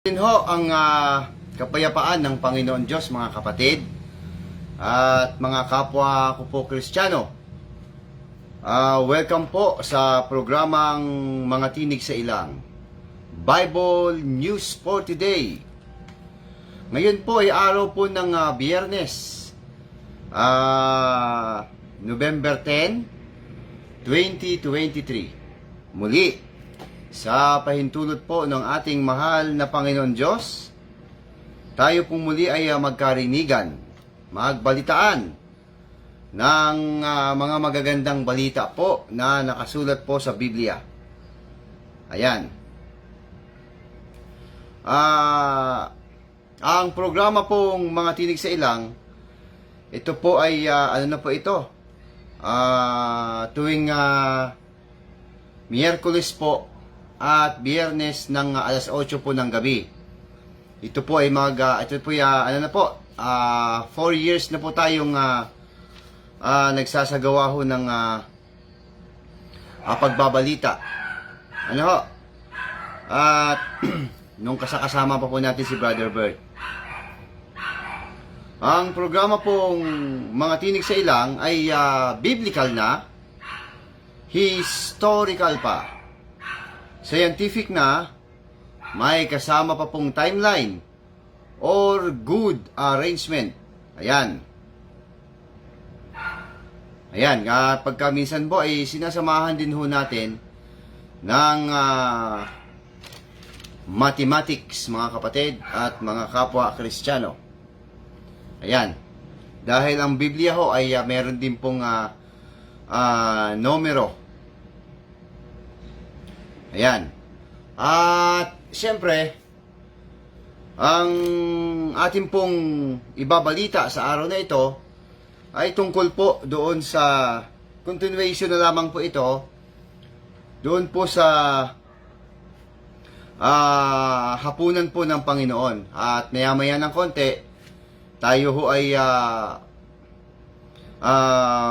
Din ho ang kapayapaan ng Panginoon Diyos, mga kapatid at mga kapwa ko po Kristiyano. Welcome po sa programang Mga Tinig sa Ilang, Bible News for Today. Ngayon po ay araw po ng Biyernes, November 10, 2023. Muli, sa pahintulot po ng ating mahal na Panginoon Diyos, tayo pong muli ay magkarinigan, magbalitaan ng mga magagandang balita po na nakasulat po sa Biblia. Ayan. Ang programa pong Mga Tinig sa Ilang, ito po ay, ano na po ito? Tuwing Miyerkules po at Biyernes ng alas 8 po ng gabi. Ito po ay ito po ay, 4 years na po tayong nagsasagawa ho ng pagbabalita. Ano ho? At nung kasama pa po natin si Brother Bert. Ang programa pong Mga Tinig sa Ilang ay biblical na, historical pa, scientific na, may kasama pa pong timeline or good arrangement. Ayan. Ayan, pagka minsan po ay sinasamahan din ho natin ng mathematics, mga kapatid at mga kapwa Kristiyano. Ayan. Dahil ang Biblia ho ay meron din pong numero. Ayan. At siyempre, ang ating pong ibabalita sa araw na ito ay tungkol po doon sa continuation na lamang po ito doon po sa hapunan po ng Panginoon. At maya-maya ng konti, tayo ho ay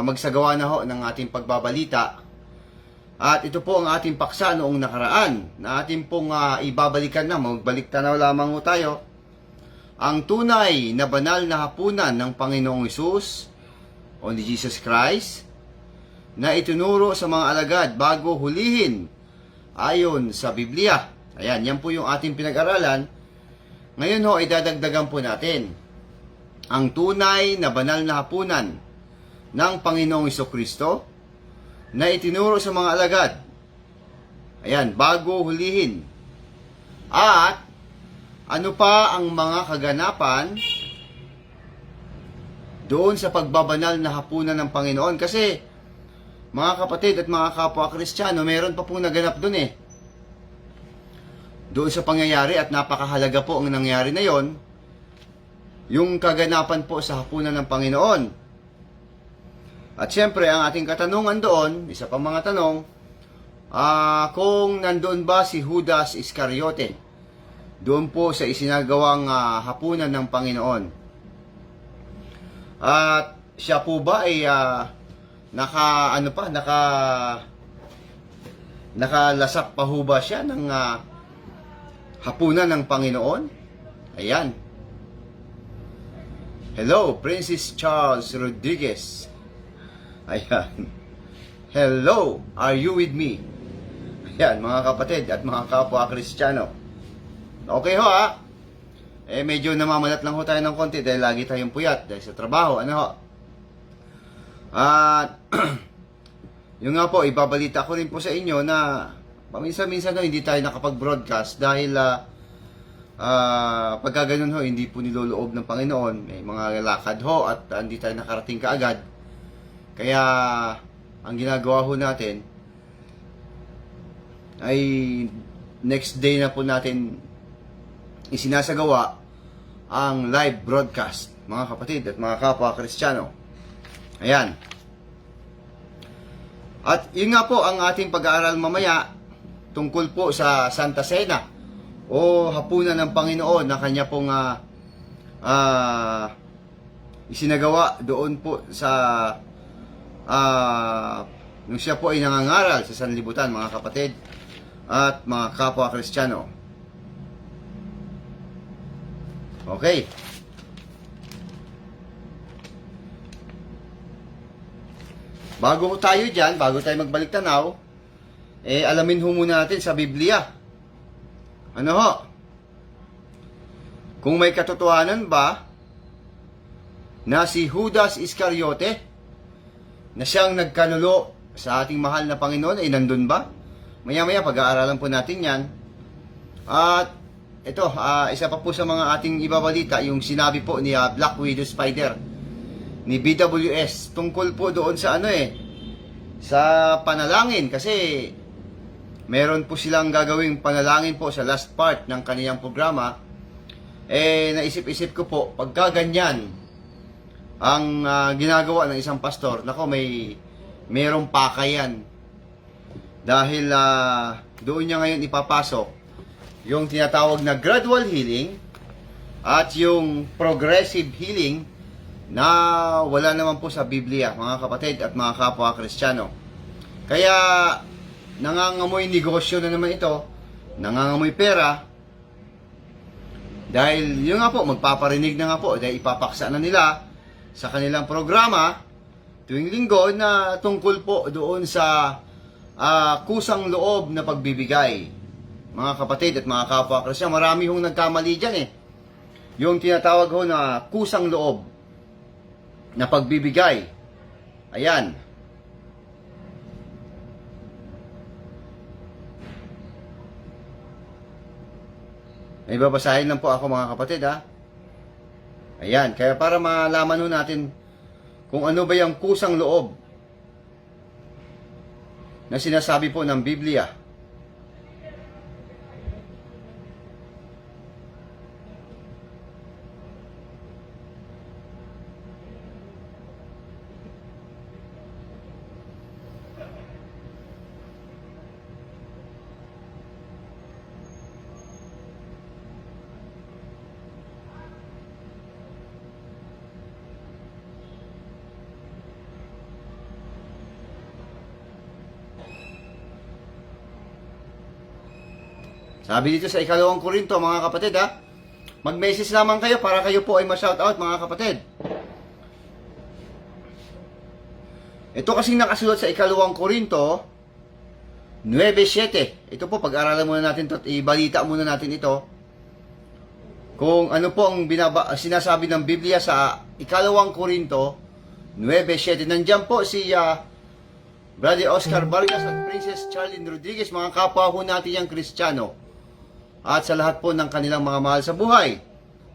magsagawa na ho ng ating pagbabalita. At ito po ang ating paksa noong nakaraan na ating pong ibabalikan na, magbalik tanaw lamang ho tayo. Ang tunay na banal na hapunan ng Panginoong Hesus, o ni Jesus Christ, na itinuro sa mga alagad bago hulihin ayon sa Biblia. Ayan, yan po yung ating pinag-aralan. Ngayon ho ay dadagdagan po natin ang tunay na banal na hapunan ng Panginoong Hesukristo na itinuro sa mga alagad. Ayan, bago hulihin. At ano pa ang mga kaganapan doon sa pagbabanal na hapunan ng Panginoon? Kasi mga kapatid at mga kapwa Kristiyano, meron pa pong naganap doon doon sa pangyayari, at napakahalaga po ang nangyari na yon, yung kaganapan po sa hapunan ng Panginoon. At siyempre, ang ating katanungan doon, isa pang mga tanong, kung nandoon ba si Judas Iscariote doon po sa isinagawang hapunan ng Panginoon. At siya po ba ay nakalasap pa ho ba siya ng hapunan ng Panginoon? Ayan. Hello, Princess Charles Rodriguez. Ayan. Hello, are you with me? Ayan, mga kapatid at mga kapwa Kristiyano. Okay ho medyo namamalat lang ho tayo ng konti dahil lagi tayong puyat dahil sa trabaho. Ano ho? At yung nga po, ibabalita ko rin po sa inyo na paminsan-minsan hindi tayo nakapag-broadcast dahil pagka ganun ho, hindi po niloloob ng Panginoon. May mga lakad ho at hindi tayo nakarating kaagad. Kaya, ang ginagawa ho natin ay next day na po natin isinasagawa ang live broadcast, mga kapatid at mga kapwa Kristiyano. Ayan. At yun nga po ang ating pag-aaral mamaya tungkol po sa Santa Cena o hapunan ng Panginoon na kanya pong isinagawa doon po sa nung siya po ay nangangaral sa sanlibutan, mga kapatid at mga kapwa Kristiyano. Okay. Bago tayo dyan, bago tayo magbalik tanaw, alamin ho muna natin sa Biblia. Ano ho? Kung may katotohanan ba na si Judas Iscariote na siyang nagkanulo sa ating mahal na Panginoon ay nandun ba? Maya-maya pag-aaralan po natin yan. At ito, isa pa po sa mga ating ibabalita, yung sinabi po ni Black Widow Spider ni BWS tungkol po doon sa sa panalangin, kasi meron po silang gagawing panalangin po sa last part ng kaniyang programa. Naisip-isip ko po, pagka ganyan ang ginagawa ng isang pastor, nako, merong pakayan, dahil doon niya ngayon ipapasok yung tinatawag na gradual healing at yung progressive healing na wala naman po sa Biblia, mga kapatid at mga kapwa Kristiyano. Kaya nangangamoy negosyo na naman ito, nangangamoy pera, dahil yun nga po, magpaparinig na nga po, dahil ipapaksa na nila sa kanilang programa tuwing linggo na tungkol po doon sa kusang loob na pagbibigay. Mga kapatid at mga kapwa Kristiyano, marami hong nagkamali dyan yung tinatawag ho na kusang loob na pagbibigay. Ayan. May babasahin lang po ako, mga kapatid, Ayan, kaya para malaman ho natin kung ano ba yung kusang loob na sinasabi po ng Biblia. Sabi dito sa 2 Korinto, mga kapatid, mag-message lamang kayo para kayo po ay ma-shoutout, mga kapatid. Ito kasing nakasulat sa 2 Korinto 9:7. Ito po, pag-aralan muna natin ito at ibalita muna natin ito. Kung ano po ang sinasabi ng Biblia sa 2 Korinto 9:7. Nandiyan po si Brother Oscar Vargas at Princess Charlene Rodriguez, mga kapwa ho natin yung Kristiyano. At sa lahat po ng kanilang mga mahal sa buhay,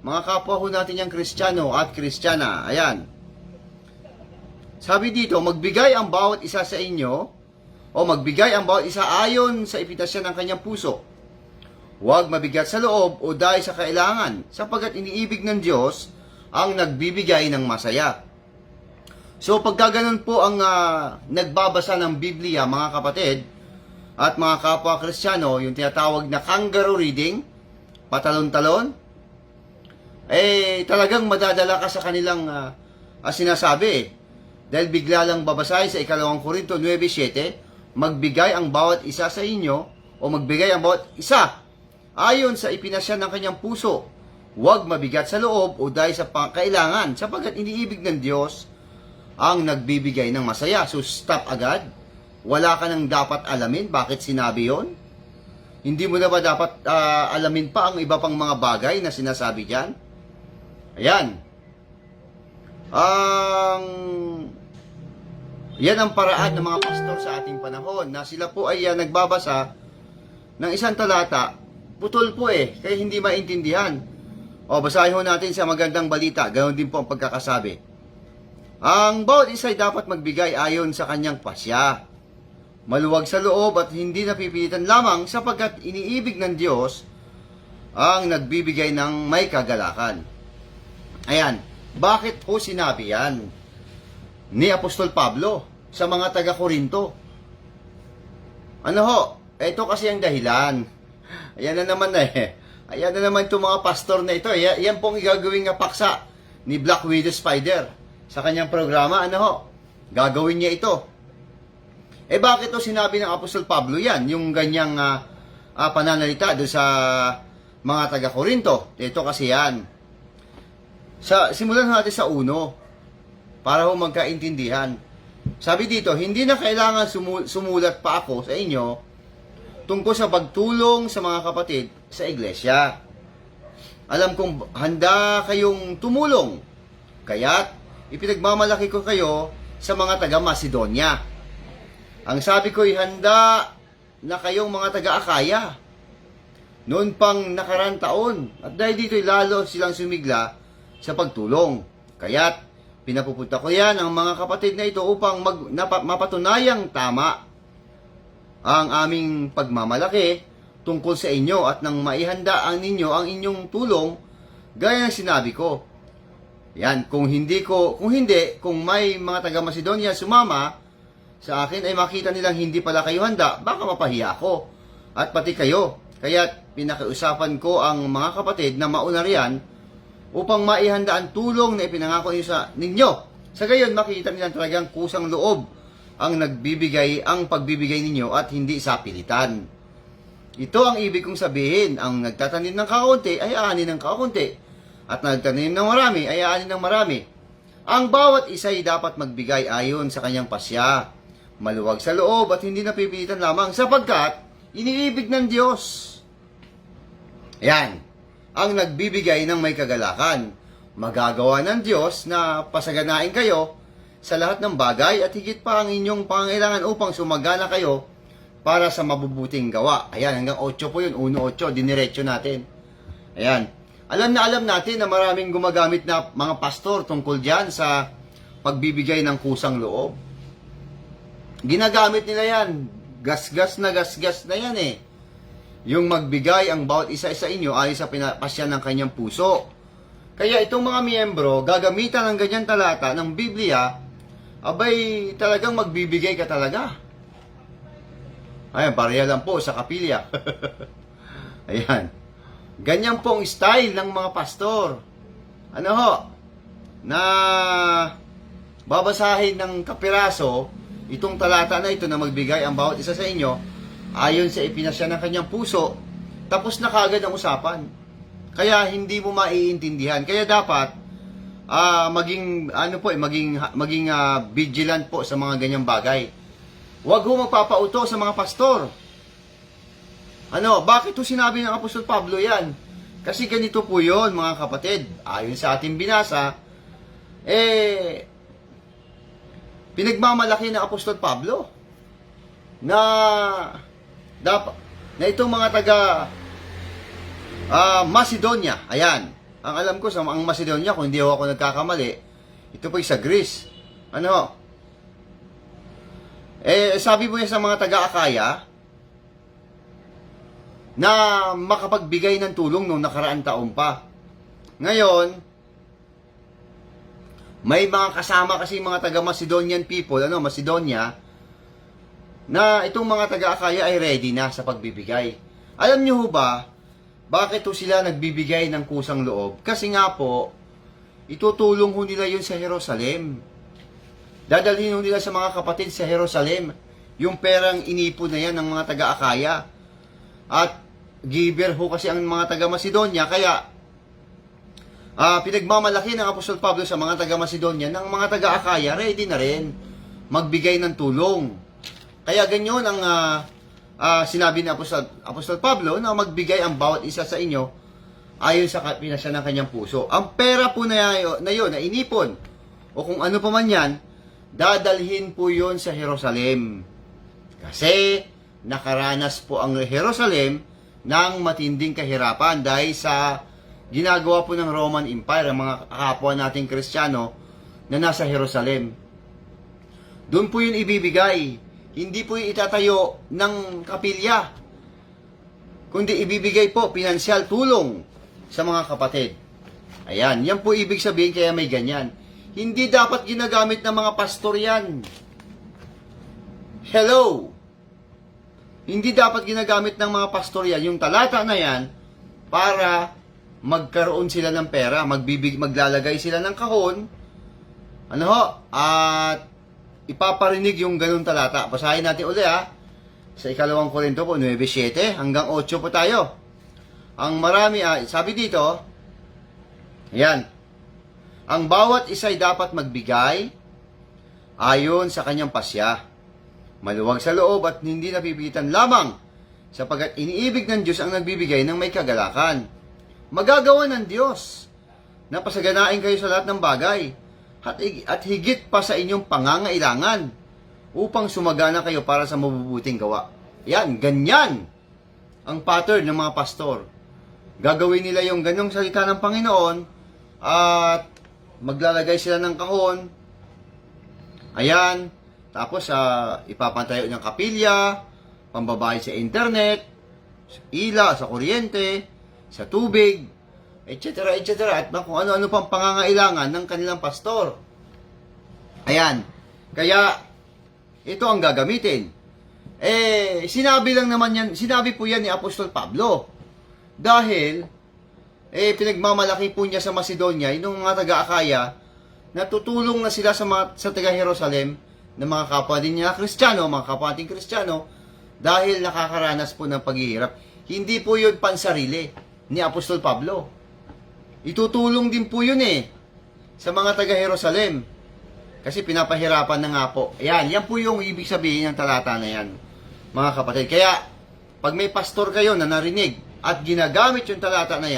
mga kapwa ho natin yung Kristiyano at Kristiyana. Ayan. Sabi dito, magbigay ang bawat isa sa inyo, o magbigay ang bawat isa ayon sa ipitasyon ng kanyang puso. Huwag mabigat sa loob o dahil sa kailangan, sapagkat iniibig ng Diyos ang nagbibigay ng masaya. So pagkaganon po ang nagbabasa ng Biblia, mga kapatid at mga kapwa Kristiyano, yung tinatawag na kangaroo reading, patalon-talon, talagang madadala ka sa kanilang sinasabi. Dahil bigla lang babasahin sa 2 Korinto 9:7, magbigay ang bawat isa sa inyo, o magbigay ang bawat isa ayon sa ipinasya ng kanyang puso. Huwag mabigat sa loob o dahil sa kailangan, sapagkat iniibig ng Diyos ang nagbibigay ng masaya. So stop agad. Wala ka nang dapat alamin. Bakit sinabi yon? Hindi mo na ba dapat alamin pa ang iba pang mga bagay na sinasabi dyan? Ayan. Yan ang paraan ng mga pastor sa ating panahon, na sila po ay nagbabasa ng isang talata, putol po kaya hindi maintindihan. O, basahin ho natin sa magandang balita. Ganoon din po ang pagkakasabi. Ang bawat isa ay dapat magbigay ayon sa kanyang pasya, maluwag sa loob at hindi napipilitan lamang, sapagkat iniibig ng Diyos ang nagbibigay ng may kagalakan. Ayan, bakit po sinabi yan ni Apostol Pablo sa mga taga-Korinto? Ano ho? Ito kasi ang dahilan. Ayan na naman Ayan na naman itong mga pastor na ito. Yan pong igagawing paksa ni Black Widow Spider sa kanyang programa. Ano ho? Gagawin niya ito. Bakit to sinabi ng Apostol Pablo yan? Yung ganyang pananalita doon sa mga taga-Korinto. Ito kasi yan. Simulan natin sa 1 para ho magkaintindihan. Sabi dito, hindi na kailangan sumulat pa ako sa inyo tungkol sa pagtulong sa mga kapatid sa iglesia. Alam kong handa kayong tumulong, kaya't ipinagmamalaki ko kayo sa mga taga Macedonia. Ang sabi ko'y handa na kayong mga taga-Akaya noon pang nakarang taon, at dahil dito'y lalo silang sumigla sa pagtulong. Kaya't pinapupunta ko yan ang mga kapatid na ito upang mapatunayang tama ang aming pagmamalaki tungkol sa inyo at nang maihanda ang ninyo ang inyong tulong gaya ng sinabi ko. Yan, kung may mga taga Macedonia sumama sa akin ay makita nilang hindi pala kayo handa, baka mapahiya ako at pati kayo. Kaya't pinakiusapan ko ang mga kapatid na mauna riyan upang maihanda ang tulong na ipinangako ninyo. Sa gayon, makita nilang talagang kusang loob ang pagbibigay ninyo at hindi sa pilitan. Ito ang ibig kong sabihin, ang nagtatanim ng kakaunti ay aanin ng kakaunti, at nagtanim ng marami ay aanin ng marami. Ang bawat isa ay dapat magbigay ayon sa kanyang pasya, maluwag sa loob at hindi napipilitan lamang, sapagkat iniibig ng Diyos. Yan, ang nagbibigay ng may kagalakan. Magagawa ng Diyos na pasaganain kayo sa lahat ng bagay at higit pa ang inyong pangailangan upang sumagana kayo para sa mabubuting gawa. Ayan, hanggang 8 po yun, 1-8, diniretso natin. Ayan, alam natin na maraming gumagamit na mga pastor tungkol dyan sa pagbibigay ng kusang loob. Ginagamit nila yan, gasgas na yan eh. Yung magbigay ang bawat isa-isa inyo ay sa pinapasya ng kanyang puso. Kaya itong mga miyembro, gagamitan ng ganyan talata ng Biblia, abay talagang magbibigay ka talaga. Ayan, pareha lang po sa kapilya. Ayan. Ganyan pong style ng mga pastor. Ano ho? Na babasahin ng kapiraso itong talata na ito na magbigay ang bawat isa sa inyo ayon sa ipinasya ng kanyang puso, tapos na kagad ang usapan. Kaya hindi mo maiintindihan. Kaya dapat maging vigilant po sa mga ganyang bagay. Huwag ho magpapauto sa mga pastor. Bakit ho sinabi ng Apostol Pablo yan? Kasi ganito po yun, mga kapatid. Ayon sa ating binasa, pinagmamalaki ng Apostol Pablo na itong mga taga Macedonia. Ayan, ang alam ko sa ang Macedonia, kung hindi ako nagkakamali, ito po sa Greece. Sabi mo sa mga taga-Akaya na makapagbigay ng tulong noong nakaraang taon pa. Ngayon, may mga kasama kasi mga taga-Macedonian people, Macedonia, na itong mga taga-Akaya ay ready na sa pagbibigay. Alam niyo ho ba, bakit ho sila nagbibigay ng kusang loob? Kasi nga po, itutulong ho nila yun sa Jerusalem. Dadalhin ho nila sa mga kapatid sa Jerusalem yung perang inipon na yan ng mga taga-Akaya. At giver ho kasi ang mga taga-Macedonia, kaya pinagmamalaki ng Apostol Pablo sa mga taga-Macedonia ng mga taga-Akaya, ready na rin magbigay ng tulong. Kaya ganyan ang sinabi ni Apostol Pablo na magbigay ang bawat isa sa inyo ayon sa pinasya ng kanyang puso. Ang pera po na yun, na inipon, o kung ano pa man yan, dadalhin po yun sa Jerusalem. Kasi nakaranas po ang Jerusalem ng matinding kahirapan dahil sa ginagawa po ng Roman Empire, ang mga kapwa nating Kristiyano na nasa Jerusalem. Doon po yun ibibigay. Hindi po itatayo ng kapilya, kundi ibibigay po pinansyal tulong sa mga kapatid. Ayan, yan po ibig sabihin kaya may ganyan. Hindi dapat ginagamit ng mga pastor yan. Hello! Hindi dapat ginagamit ng mga pastor yan, yung talata na yan, para magkaroon sila ng pera, maglalagay sila ng kahon, at ipaparinig yung ganun talata. Basahin natin uli sa 2 Korinto po, 9:7 hanggang 8 po tayo. Ang marami, sabi dito, ayan, Ang bawat isa'y dapat magbigay ayon sa kanyang pasya, maluwag sa loob at hindi napipilitan lamang, sapagkat iniibig ng Diyos ang nagbibigay ng may kagalakan. Magagawa ng Diyos na pasaganain kayo sa lahat ng bagay at higit pa sa inyong pangangailangan upang sumagana kayo para sa mabubuting gawa. Yan, ganyan ang pattern ng mga pastor. Gagawin nila yung ganyong salita ng Panginoon at maglalagay sila ng kahon. Ayan. Tapos ipapantayo ng kapilya, pambabayad sa internet, sa ila, sa kuryente, sa tubig, etc. At kung ano-ano pang pangangailangan ng kanilang pastor. Ayan. Kaya, ito ang gagamitin. Sinabi po yan ni Apostol Pablo. Dahil, pinagmamalaki po niya sa Macedonia, yung mga taga-Akaya, na tutulong na sila sa taga-Jerusalem, ng mga kapwa din niya Kristiyano, mga kapwa nating Kristiyano, dahil nakakaranas po ng paghihirap. Hindi po yun pansarili ni Apostol Pablo. Itutulong din po yun sa mga taga-Jerusalem. Kasi pinapahirapan na nga po. Yan po yung ibig sabihin ng talata na yan, mga kapatid. Kaya, pag may pastor kayo na narinig at ginagamit yung talata na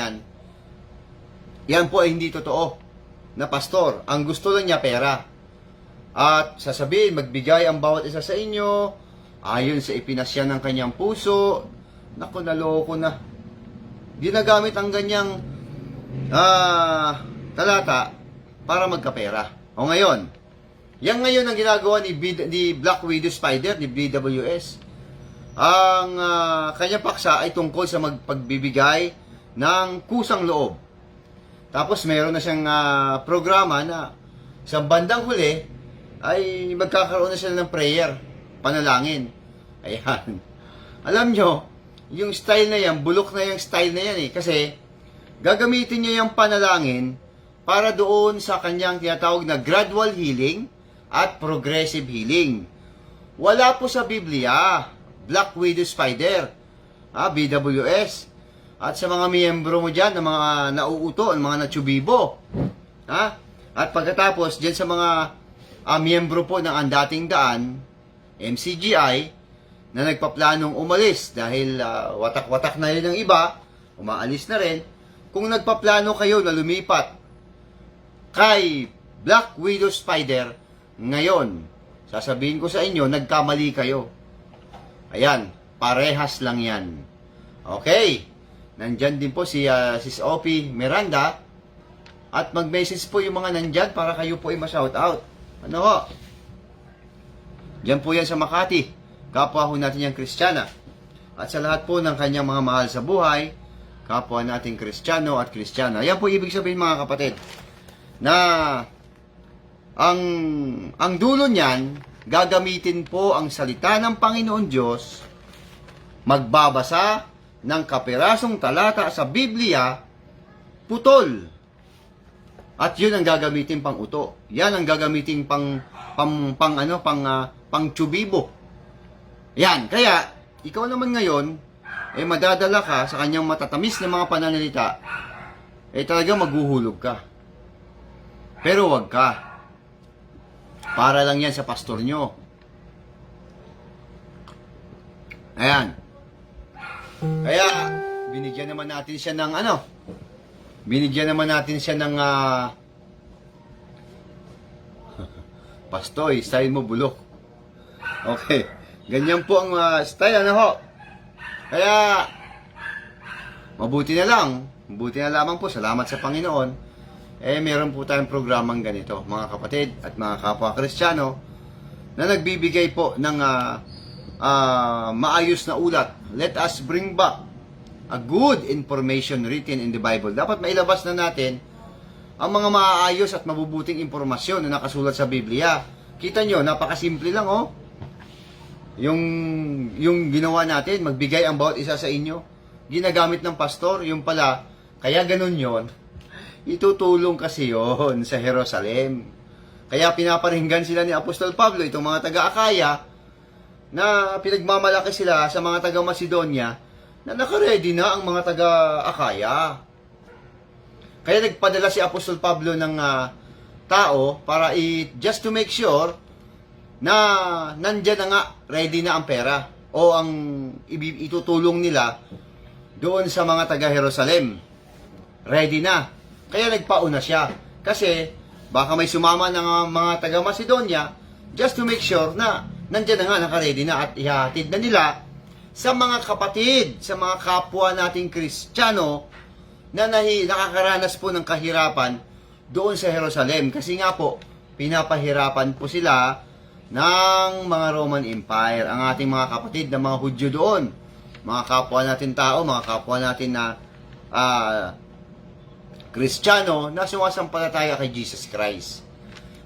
yan po ay hindi totoo na pastor. Ang gusto lang niya pera. At sasabihin, magbigay ang bawat isa sa inyo ayon sa ipinasya ng kanyang puso. Naku, naloko na. Ginagamit ang ganyang talata para magkapera. O ngayon, yan ngayon ang ginagawa ni Black Widow Spider, ni BWS. Ang kanyang paksa ay tungkol sa pagbibigay ng kusang loob. Tapos mayroon na siyang programa na sa bandang huli ay magkakaroon na sila ng prayer, panalangin. Ayan. Alam nyo, yung style na yan, bulok na yung style na yan kasi gagamitin niya yung panalangin para doon sa kanyang tinatawag na gradual healing at progressive healing. Wala po sa Biblia, Black Widow Spider, BWS, at sa mga miyembro mo dyan, ng mga nauuto, ng mga natsubibo. At pagkatapos, dyan sa mga miyembro po ng Andating Daan, MCGI, na nagpaplanong umalis dahil watak-watak na rin ang iba, umaalis na rin. Kung nagpaplano kayo na lumipat kay Black Widow Spider, ngayon, sasabihin ko sa inyo, nagkamali kayo. Ayan, parehas lang yan. Okay, nandyan din po si Sis Opie Miranda. At mag-message po yung mga nandyan para kayo po ay ma-shoutout. Ano ho? Diyan po yan sa Makati. Kapwa ho natin yung Kristiyana. At sa lahat po ng kanyang mga mahal sa buhay, kapwa nating Kristiyano at Kristiyana. Yan po ibig sabihin mga kapatid, na ang dulo niyan, gagamitin po ang salita ng Panginoon Diyos, magbabasa ng kapirasong talata sa Biblia, putol. At yun ang gagamitin pang uto. Yan ang gagamitin pang tsubibo. Yan, kaya ikaw naman ngayon madadala ka sa kanyang matatamis na mga pananalita, talagang maghuhulog ka. Pero wag ka. Para lang yan sa pastor nyo. Ayan. Kaya, binigyan naman natin siya ng Pastoy, style mo bulok. Okay. Ganyan po ang style, ho. Kaya, mabuti na lamang po, salamat sa Panginoon. Meron po tayong programang ganito, mga kapatid at mga kapwa Kristiyano, na nagbibigay po ng maayos na ulat. Let us bring back a good information written in the Bible. Dapat mailabas na natin ang mga maayos at mabubuting impormasyon na nakasulat sa Biblia. Kita nyo, napakasimple lang, Yung ginawa natin, magbigay ang bawat isa sa inyo. Ginagamit ng pastor, yung pala, kaya ganun yon. Itutulong kasi yon sa Jerusalem. Kaya pinaparinggan sila ni Apostol Pablo, itong mga taga-Akaya, na pinagmamalaki sila sa mga taga-Macedonia, na nakaredy na ang mga taga-Akaya. Kaya nagpadala si Apostol Pablo ng tao para just to make sure na nandyan na nga, ready na ang pera o ang itutulong nila doon sa mga taga Jerusalem. Ready na. Kaya nagpauna siya. Kasi baka may sumama ng mga taga Macedonia just to make sure na nandyan na nga, naka-ready na at ihahatid na nila sa mga kapatid, sa mga kapwa nating Kristiyano na nakakaranas po ng kahirapan doon sa Jerusalem. Kasi nga po, pinapahirapan po sila ng mga Roman Empire, ang ating mga kapatid na mga Hudyo doon. Mga kapwa natin tao, mga kapwa natin na Kristiyano na sumasampalataya kay Jesus Christ.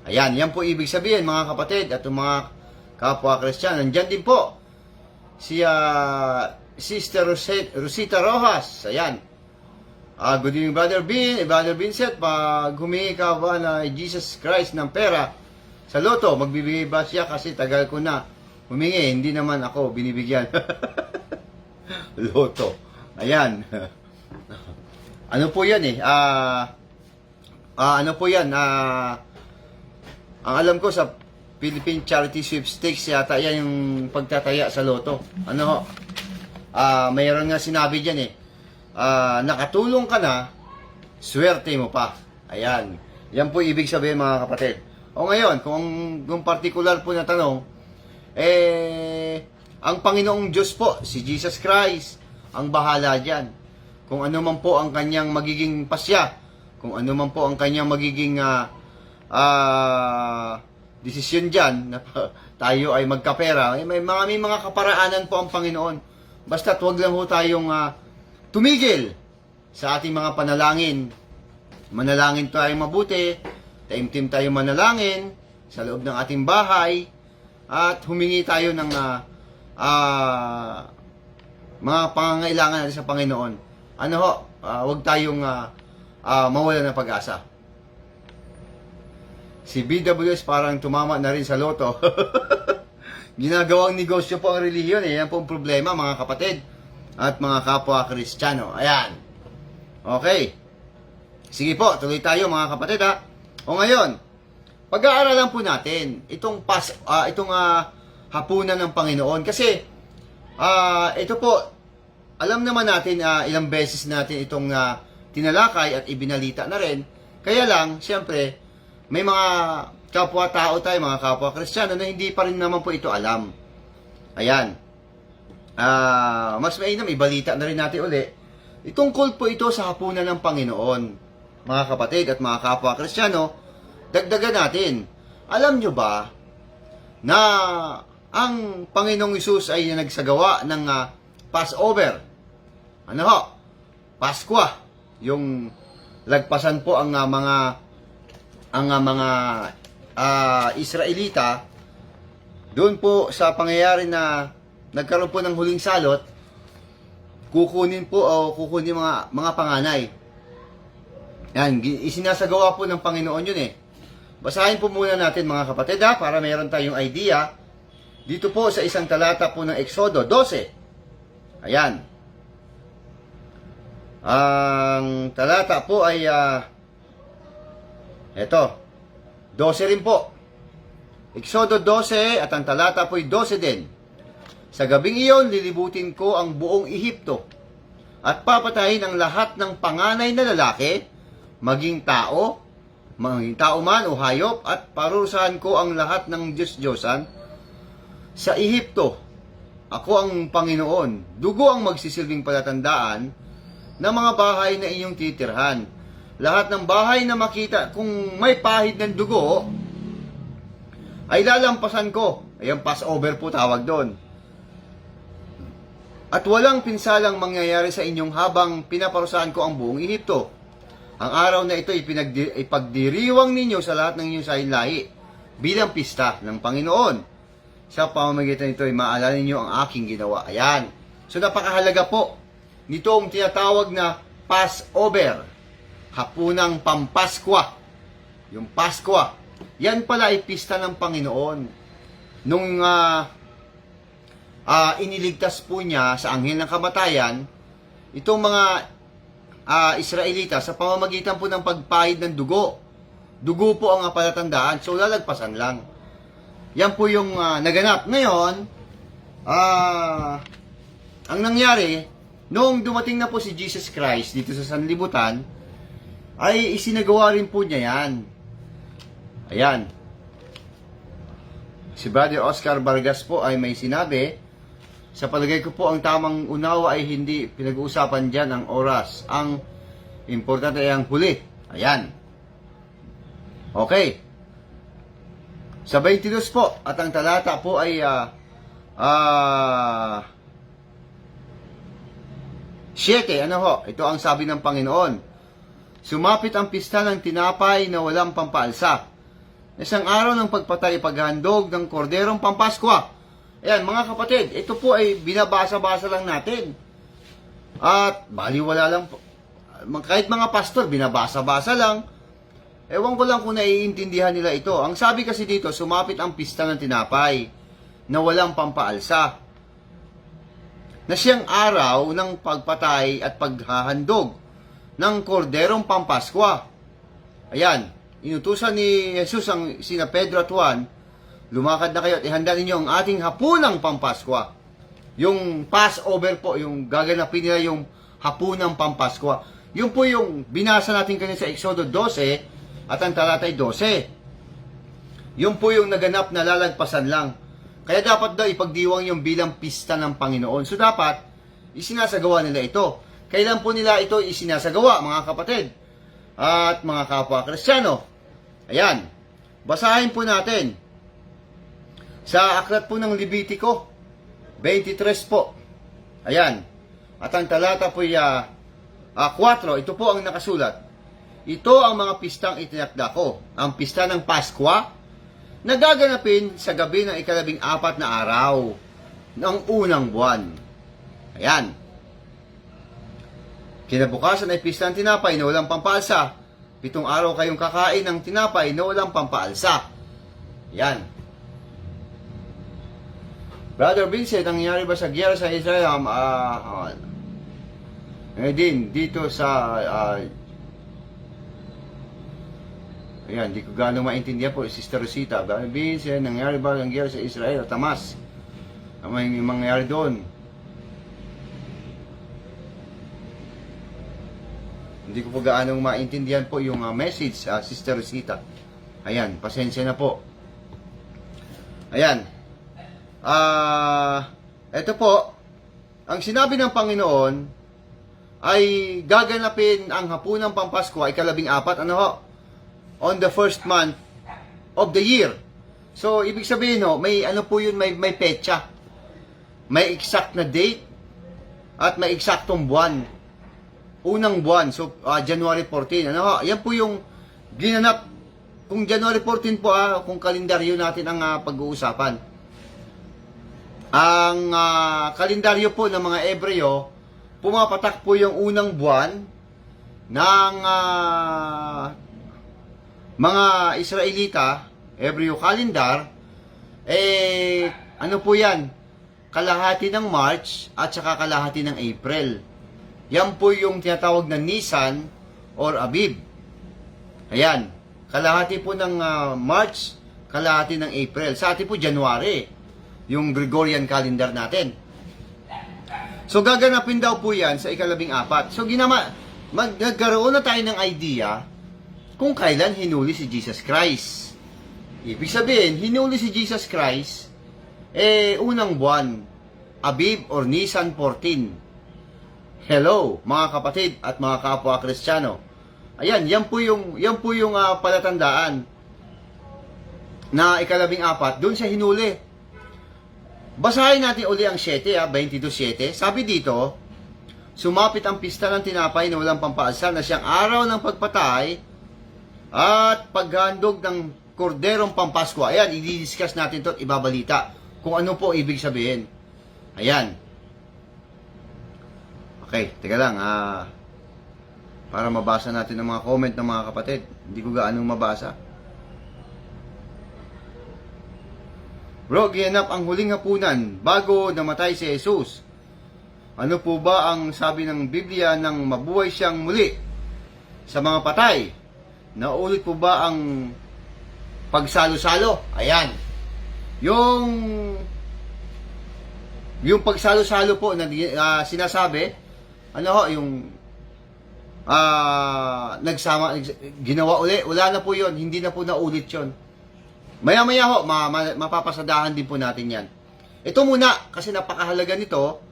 Ayan, yan po ibig sabihin mga kapatid at mga kapwa Kristiyano. Nandyan din po si Sister Rosita Rojas. Ayan. Good evening, Brother Vincent. Pag humingi ka ba na Jesus Christ ng pera sa loto, magbibigay ba siya? Kasi tagal ko na humingi, hindi naman ako binibigyan. Loto. Ayan. Ano po yan eh? Ano po yan? Ang alam ko sa Philippine Charity Sweepstakes yata yan yung pagtataya sa loto. Ano ho? Mayroon nga sinabi dyan eh. Nakatulong ka na, swerte mo pa. Ayan. Yan po ibig sabihin mga kapatid. O ngayon, kung particular po na tanong, ang Panginoong Diyos po, si Jesus Christ, ang bahala dyan. Kung ano man po ang kanyang magiging pasya, kung ano man po ang kanyang magiging desisyon dyan, na tayo ay magkapera, may mga kaparaanan po ang Panginoon. Basta't huwag lang po tayong tumigil sa ating mga panalangin. Manalangin tayo mabuti, taimtim tayo manalangin sa loob ng ating bahay, at humingi tayo ng mga pangangailangan natin sa Panginoon. Ano ho, huwag tayong mawala ng pag-asa. Si BWS parang tumama na rin sa loto. Ginagawang negosyo po ang relihiyon. Yan po ang problema mga kapatid at mga kapwa Kristiyano. Ayan. Okay. Sige po, tuloy tayo mga kapatid ha. O ngayon, pag-aaralan po natin itong hapunan ng Panginoon. Kasi, ito po, alam naman natin ilang beses natin itong tinalakay at ibinalita na rin. Kaya lang, siyempre, may mga kapwa-tao tayo, mga kapwa-Kristiyano na hindi pa rin naman po ito alam. Ayan. Mas mainam, ibalita na rin natin uli. Itungkol po ito sa hapunan ng Panginoon. Mga kapatid at mga kapwa-Kristiyano, dagdagan natin. Alam nyo ba na ang Panginoong Hesus ay nagsagawa ng Passover? Ano ho? Paskwa. Yung lagpasan po ang mga Israelita doon po sa pangyayari na nagkaroon po ng huling salot, kukunin mga panganay. Yan, isinasagawa po ng Panginoon yun eh. Basahin po muna natin mga kapatid para mayroon tayong idea. Dito po sa isang talata po ng Exodo 12. Ayan. Ang talata po ay eto, 12 rin po. Exodo 12 at ang talata po ay 12 din. Sa gabing iyon, lilibutin ko ang buong Ehipto at papatayin ang lahat ng panganay na lalaki, maging tao man o hayop, at parurusahan ko ang lahat ng Diyos-Diyosan sa Ehipto. Ako ang Panginoon. Dugo ang magsisilbing palatandaan ng mga bahay na inyong titirhan. Lahat ng bahay na makita kung may pahid ng dugo, ay lalampasan ko. Ayan, Passover po tawag doon. At walang pinsalang mangyayari sa inyong habang pinaparusahan ko ang buong Ehipto. Ang araw na ito ipagdiriwang ninyo sa lahat ng inyong lahi bilang pista ng Panginoon. Sa pamamagitan nito ay maalala ninyo ang aking ginawa. Ayan. So napakahalaga po nitong tinatawag na Passover. Hapunang Pampaskwa. Yung Paskwa. Yan pala ay pista ng Panginoon. Nung iniligtas po niya sa anghel ng kamatayan, itong mga Israelita sa pamamagitan po ng pagpahid ng dugo Dugo po ang palatandaan. So, lalagpasan lang. Yan po yung naganap. Ngayon, ang nangyari, noong dumating na po si Jesus Christ dito sa sanlibutan, ay isinagawa rin po niya yan. Ayan. Si Brother Oscar Vargas po ay may sinabi, sa palagay ko po ang tamang unawa ay hindi pinag-uusapan dyan ang oras. Ang importante ay ang huli. Ayan. Okay. Sa 22 po, at ang talata po ay 7, ano ho? Ito ang sabi ng Panginoon. Sumapit ang pista ng tinapay na walang pampaalsa. Isang araw ng pagpatay paghandog ng korderong pampaskwa. Ayan, mga kapatid, ito po ay binabasa-basa lang natin. At baliwala lang po. Kahit mga pastor, binabasa-basa lang. Ewan ko lang kung naiintindihan nila ito. Ang sabi kasi dito, sumapit ang pista ng tinapay na walang pampaalsa. Na siyang araw ng pagpatay at paghahandog ng korderong pampaskwa. Ayan, inutusan ni Jesus ang sina Pedro at Juan, lumakad na kayo at ihanda ninyo ang ating hapunang pampaskwa. Yung Passover po, yung gaganapin nila yung hapunang pampaskwa. Yun po yung binasa natin kanina sa Exodo 12 at ang talatay 12. Yun po yung naganap na lalagpasan lang. Kaya dapat daw ipagdiwang yung bilang pista ng Panginoon. So dapat, isinasagawa nila ito. Kailan po nila ito isinasagawa, mga kapatid? At mga kapwa Kristiyano. Ayan. Basahin po natin. Sa aklat po ng Levitico, 23 po. Ayan. At ang talata po ay 4. Ito po ang nakasulat. Ito ang mga pistang itinakda ko. Ang pista ng Paskwa, nagaganapin sa gabi ng 14 na araw ng unang buwan. Ayan. Kinabukasan ay pista ng tinapay na walang pampaalsa. 7 araw kayong kakain ng tinapay na walang pampaalsa. Ayan. Brother Vincent, ang nangyari ba sa giyera sa Israel? Din, dito sa ayan, di ko gaano maintindihan po, Sister Rosita. Brother Vincent, nangyari ba ang giyera sa Israel? Tamas. May mangyari doon. Hindi ko po gaano maintindihan po yung message, Sister Rosita. Ayan, pasensya na po. Ayan. Ito po, ang sinabi ng Panginoon ay gaganapin ang hapunang pampasko ay 14, ano ho? On the first month of the year. So, ibig sabihin ho, may ano po yun, may petsa. May exact na date at may eksaktong buwan. Unang buwan, so January 14. Ano ho? Yan po yung ginanap. Kung January 14 po, kung kalendaryo natin ang pag-uusapan. Ang kalendaryo po ng mga Ebreo, pumapatak po yung unang buwan ng mga Israelita, Ebreo calendar, ano po yan? Kalahati ng March at saka kalahati ng April. Yan po yung tinatawag na Nisan or Abib. Ayan, kalahati po ng March, kalahati ng April. Sa atin po, January. Yung Gregorian calendar natin. So, gaganapin daw po yan sa 14. So, nagkaroon na tayo ng idea kung kailan hinuli si Jesus Christ. Ibig sabihin, hinuli si Jesus Christ, unang buwan, Abib or Nisan 14. Hello, mga kapatid at mga kapwa Kristiyano. Ayan, yan po yung palatandaan na 14, doon siya hinuli. Basahin natin uli ang 7, 22:7. Sabi dito, sumapit ang pista ng tinapay na walang pampaalsa na siyang araw ng pagpatay at paghandog ng korderong pampaskwa. Ayan, i-discuss natin ito at ibabalita kung ano po ibig sabihin. Ayan. Okay, teka lang. Para mabasa natin ang mga comment ng mga kapatid. Hindi ko gaanong mabasa. Bro, ginanap ang huling hapunan bago namatay si Jesus. Ano po ba ang sabi ng Biblia nang mabuhay siyang muli sa mga patay? Naulit po ba ang pagsalo-salo? Ayan. Yung pagsalo-salo po na sinasabi, ano ho, yung ginawa uli, wala na po yon, hindi na po naulit yon. Maya-maya ho, mapapasadahan din po natin yan. Ito muna, kasi napakahalaga nito.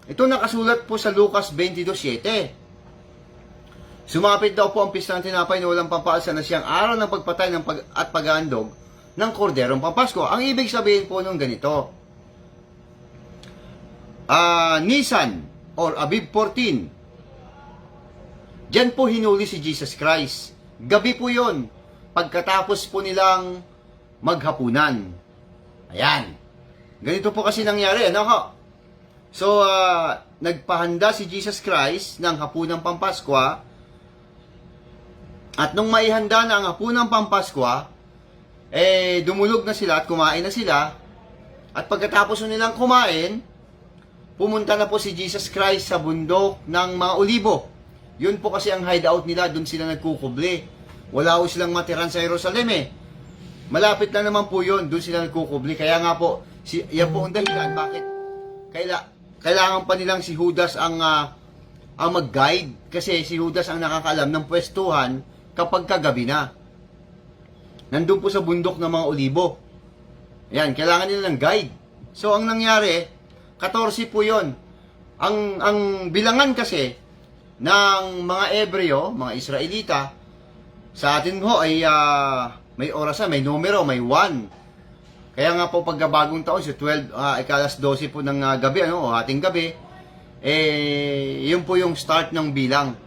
Ito nakasulat po sa Lucas 22:7. Sumapit daw po ang pista ng tinapay na walang pampaalsa na siyang araw ng pagpatay at pag-aandog ng korderong pampasko. Ang ibig sabihin po nung ganito, Nisan or Abib 14, diyan po hinuli si Jesus Christ. Gabi po yon, pagkatapos po nilang maghapunan. Ayan. Ganito po kasi nangyari, ano ho? So, nagpahanda si Jesus Christ ng hapunang Pampaskwa. At nung maihanda na ang hapunang Pampaskwa, dumulog na sila at kumain na sila. At pagkatapos nilang kumain, pumunta na po si Jesus Christ sa bundok ng mga Olibo. Yun po kasi ang hideout nila, dun sila nagkukubli. Wala po silang matiran sa Jerusalem Malapit na naman po yun, dun sila nagkukubli. Kaya nga po, yan po ang dahilan bakit kailangan pa nilang si Judas ang mag-guide. Kasi si Judas ang nakakaalam ng pwestuhan kapag kagabi na. Nandun po sa bundok ng mga Olibo. Ayan, kailangan nila ng guide. So, ang nangyari, 14 po yun. Ang bilangan kasi ng mga Ebreo, mga Israelita, sa atin ho ay may orasan, may numero, may 1. Kaya nga po pagkabagong taon, so 12, ikalas 12 po ng gabi, o ating gabi, yun po yung start ng bilang.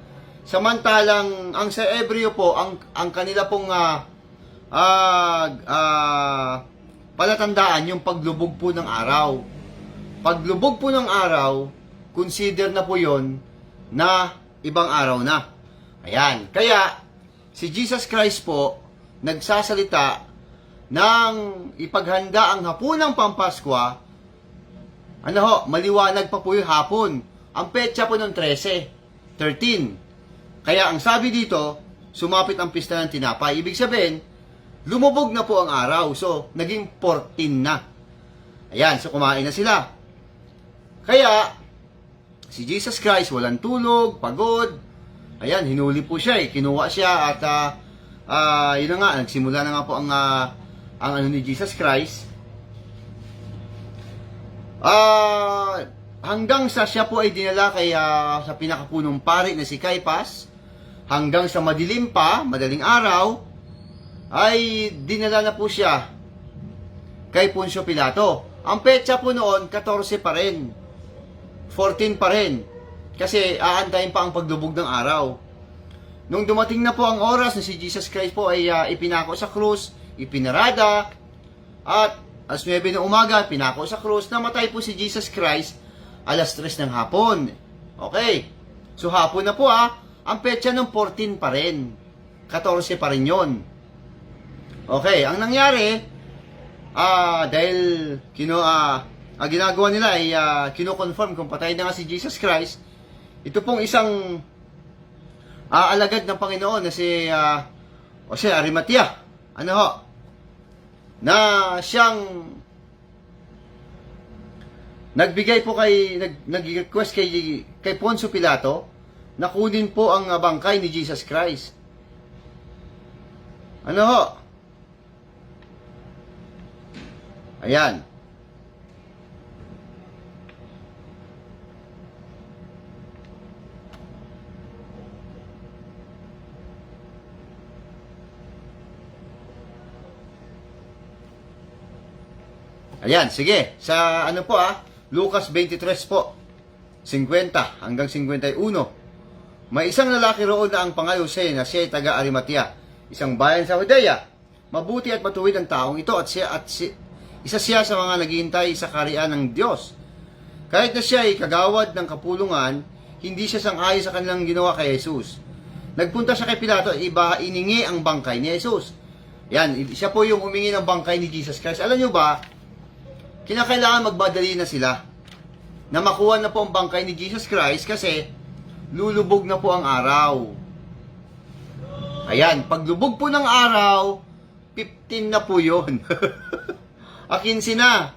Samantalang, ang sa Ebreo po, ang kanila pong palatandaan, yung paglubog po ng araw. Paglubog po ng araw, consider na po yon na ibang araw na. Ayan. Kaya, si Jesus Christ po, nagsasalita ng ipaghanda ang hapunang Pampaskwa. Ano ho, maliwanag pa po yung hapon. Ang petsa po ng 13. Kaya ang sabi dito, sumapit ang pista ng tinapay. Ibig sabihin, lumubog na po ang araw. So, naging 14 na. Ayan, so kumain na sila. Kaya, si Jesus Christ, walang tulog, pagod. Ayan, hinuli po siya Kinuha siya at yun na nga, nagsimula na nga po ang ano ni Jesus Christ. Hanggang sa siya po ay dinala kay sa pinakapunong pari na si Caiphas, hanggang sa madilim pa, madaling araw, ay dinala na po siya kay Poncio Pilato. Ang petsa po noon, 14 pa rin. 14 pa rin. Kasi aantayin pa ang paglubog ng araw. Nung dumating na po ang oras na si Jesus Christ po ay ipinako sa krus, ipinarada, at alas 9 ng umaga, pinako sa krus, namatay po si Jesus Christ alas 3 ng hapon. Okay. So hapon na po ang petsa ng 14 pa rin. 14 pa rin yun. Okay, ang nangyari, dahil ginagawa nila ay kino-confirm kung patay na nga si Jesus Christ, ito pong isang alagad ng Panginoon na si Jose Arimatea. Ano ho? Na siyang nagbigay po nag-request kay Poncio Pilato na kunin po ang bangkay ni Jesus Christ. Ano ho? Ayan. Ayan, sige. Sa ano po Lucas 23 po. 50 hanggang 51. May isang lalaki roon na ang pangalan Jose na siya ay taga Arimatea, isang bayan sa Judea. Mabuti at matuwid ang taong ito at isa siya sa mga naghihintay sa kaharian ng Diyos. Kahit na siya ay kagawad ng kapulungan, hindi siya sang-ayon sa kanilang ginawa kay Jesus. Nagpunta siya kay Pilato at iningi ang bangkay ni Jesus. Yan, siya po yung humingi ng bangkay ni Jesus Christ. Alam nyo ba, kinakailangan magbadali na sila na makuha na po ang bangkay ni Jesus Christ kasi lulubog na po ang araw. Ayan, paglubog po ng araw, 15 na po yun. 15 na.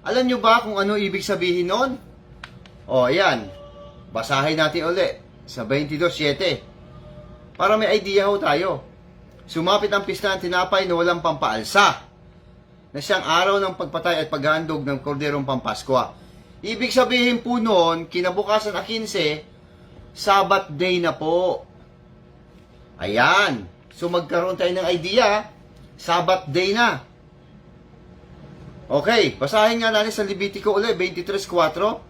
Alam nyo ba kung ano ibig sabihin nun? O, ayan. Basahin natin uli sa 22:7. Para may idea ho tayo. Sumapit ang pista ng tinapay na walang pampaalsa, na siyang araw ng pagpatay at paghandog ng korderong pampaskwa. Ibig sabihin po noon, kinabukasan na 15, Sabbath day na po. Ayan. So magkaroon tayo ng idea, Sabbath day na. Okay, basahin nga natin sa Levitico ulit, 23:4.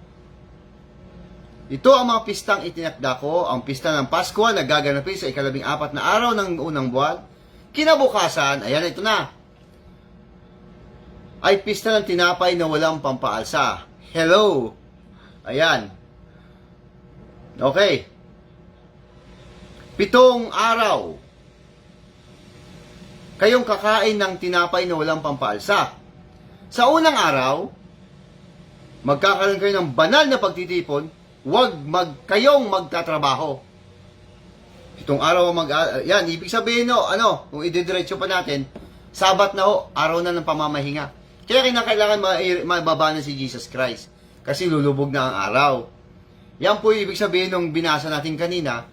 Ito ang mga pistang itinakda ko, ang pista ng Pasko na gaganapin sa 14 na araw ng unang buwan. Kinabukasan, ayan, ito na, ay pista ng tinapay na walang pampaalsa. Hello! Ayan. Okay. 7 araw kayong kakain ng tinapay na walang pampaalsa. Sa unang araw, magkakaroon kayo ng banal na pagtitipon, kayong magtatrabaho. 7 araw yan, ibig sabihin no, kung ididiretso pa natin, Sabat na ho, araw na ng pamamahinga. Kaya kinakailangan mababa na si Jesus Christ. Kasi lulubog na ang araw. Yan po yung ibig sabihin nung binasa natin kanina,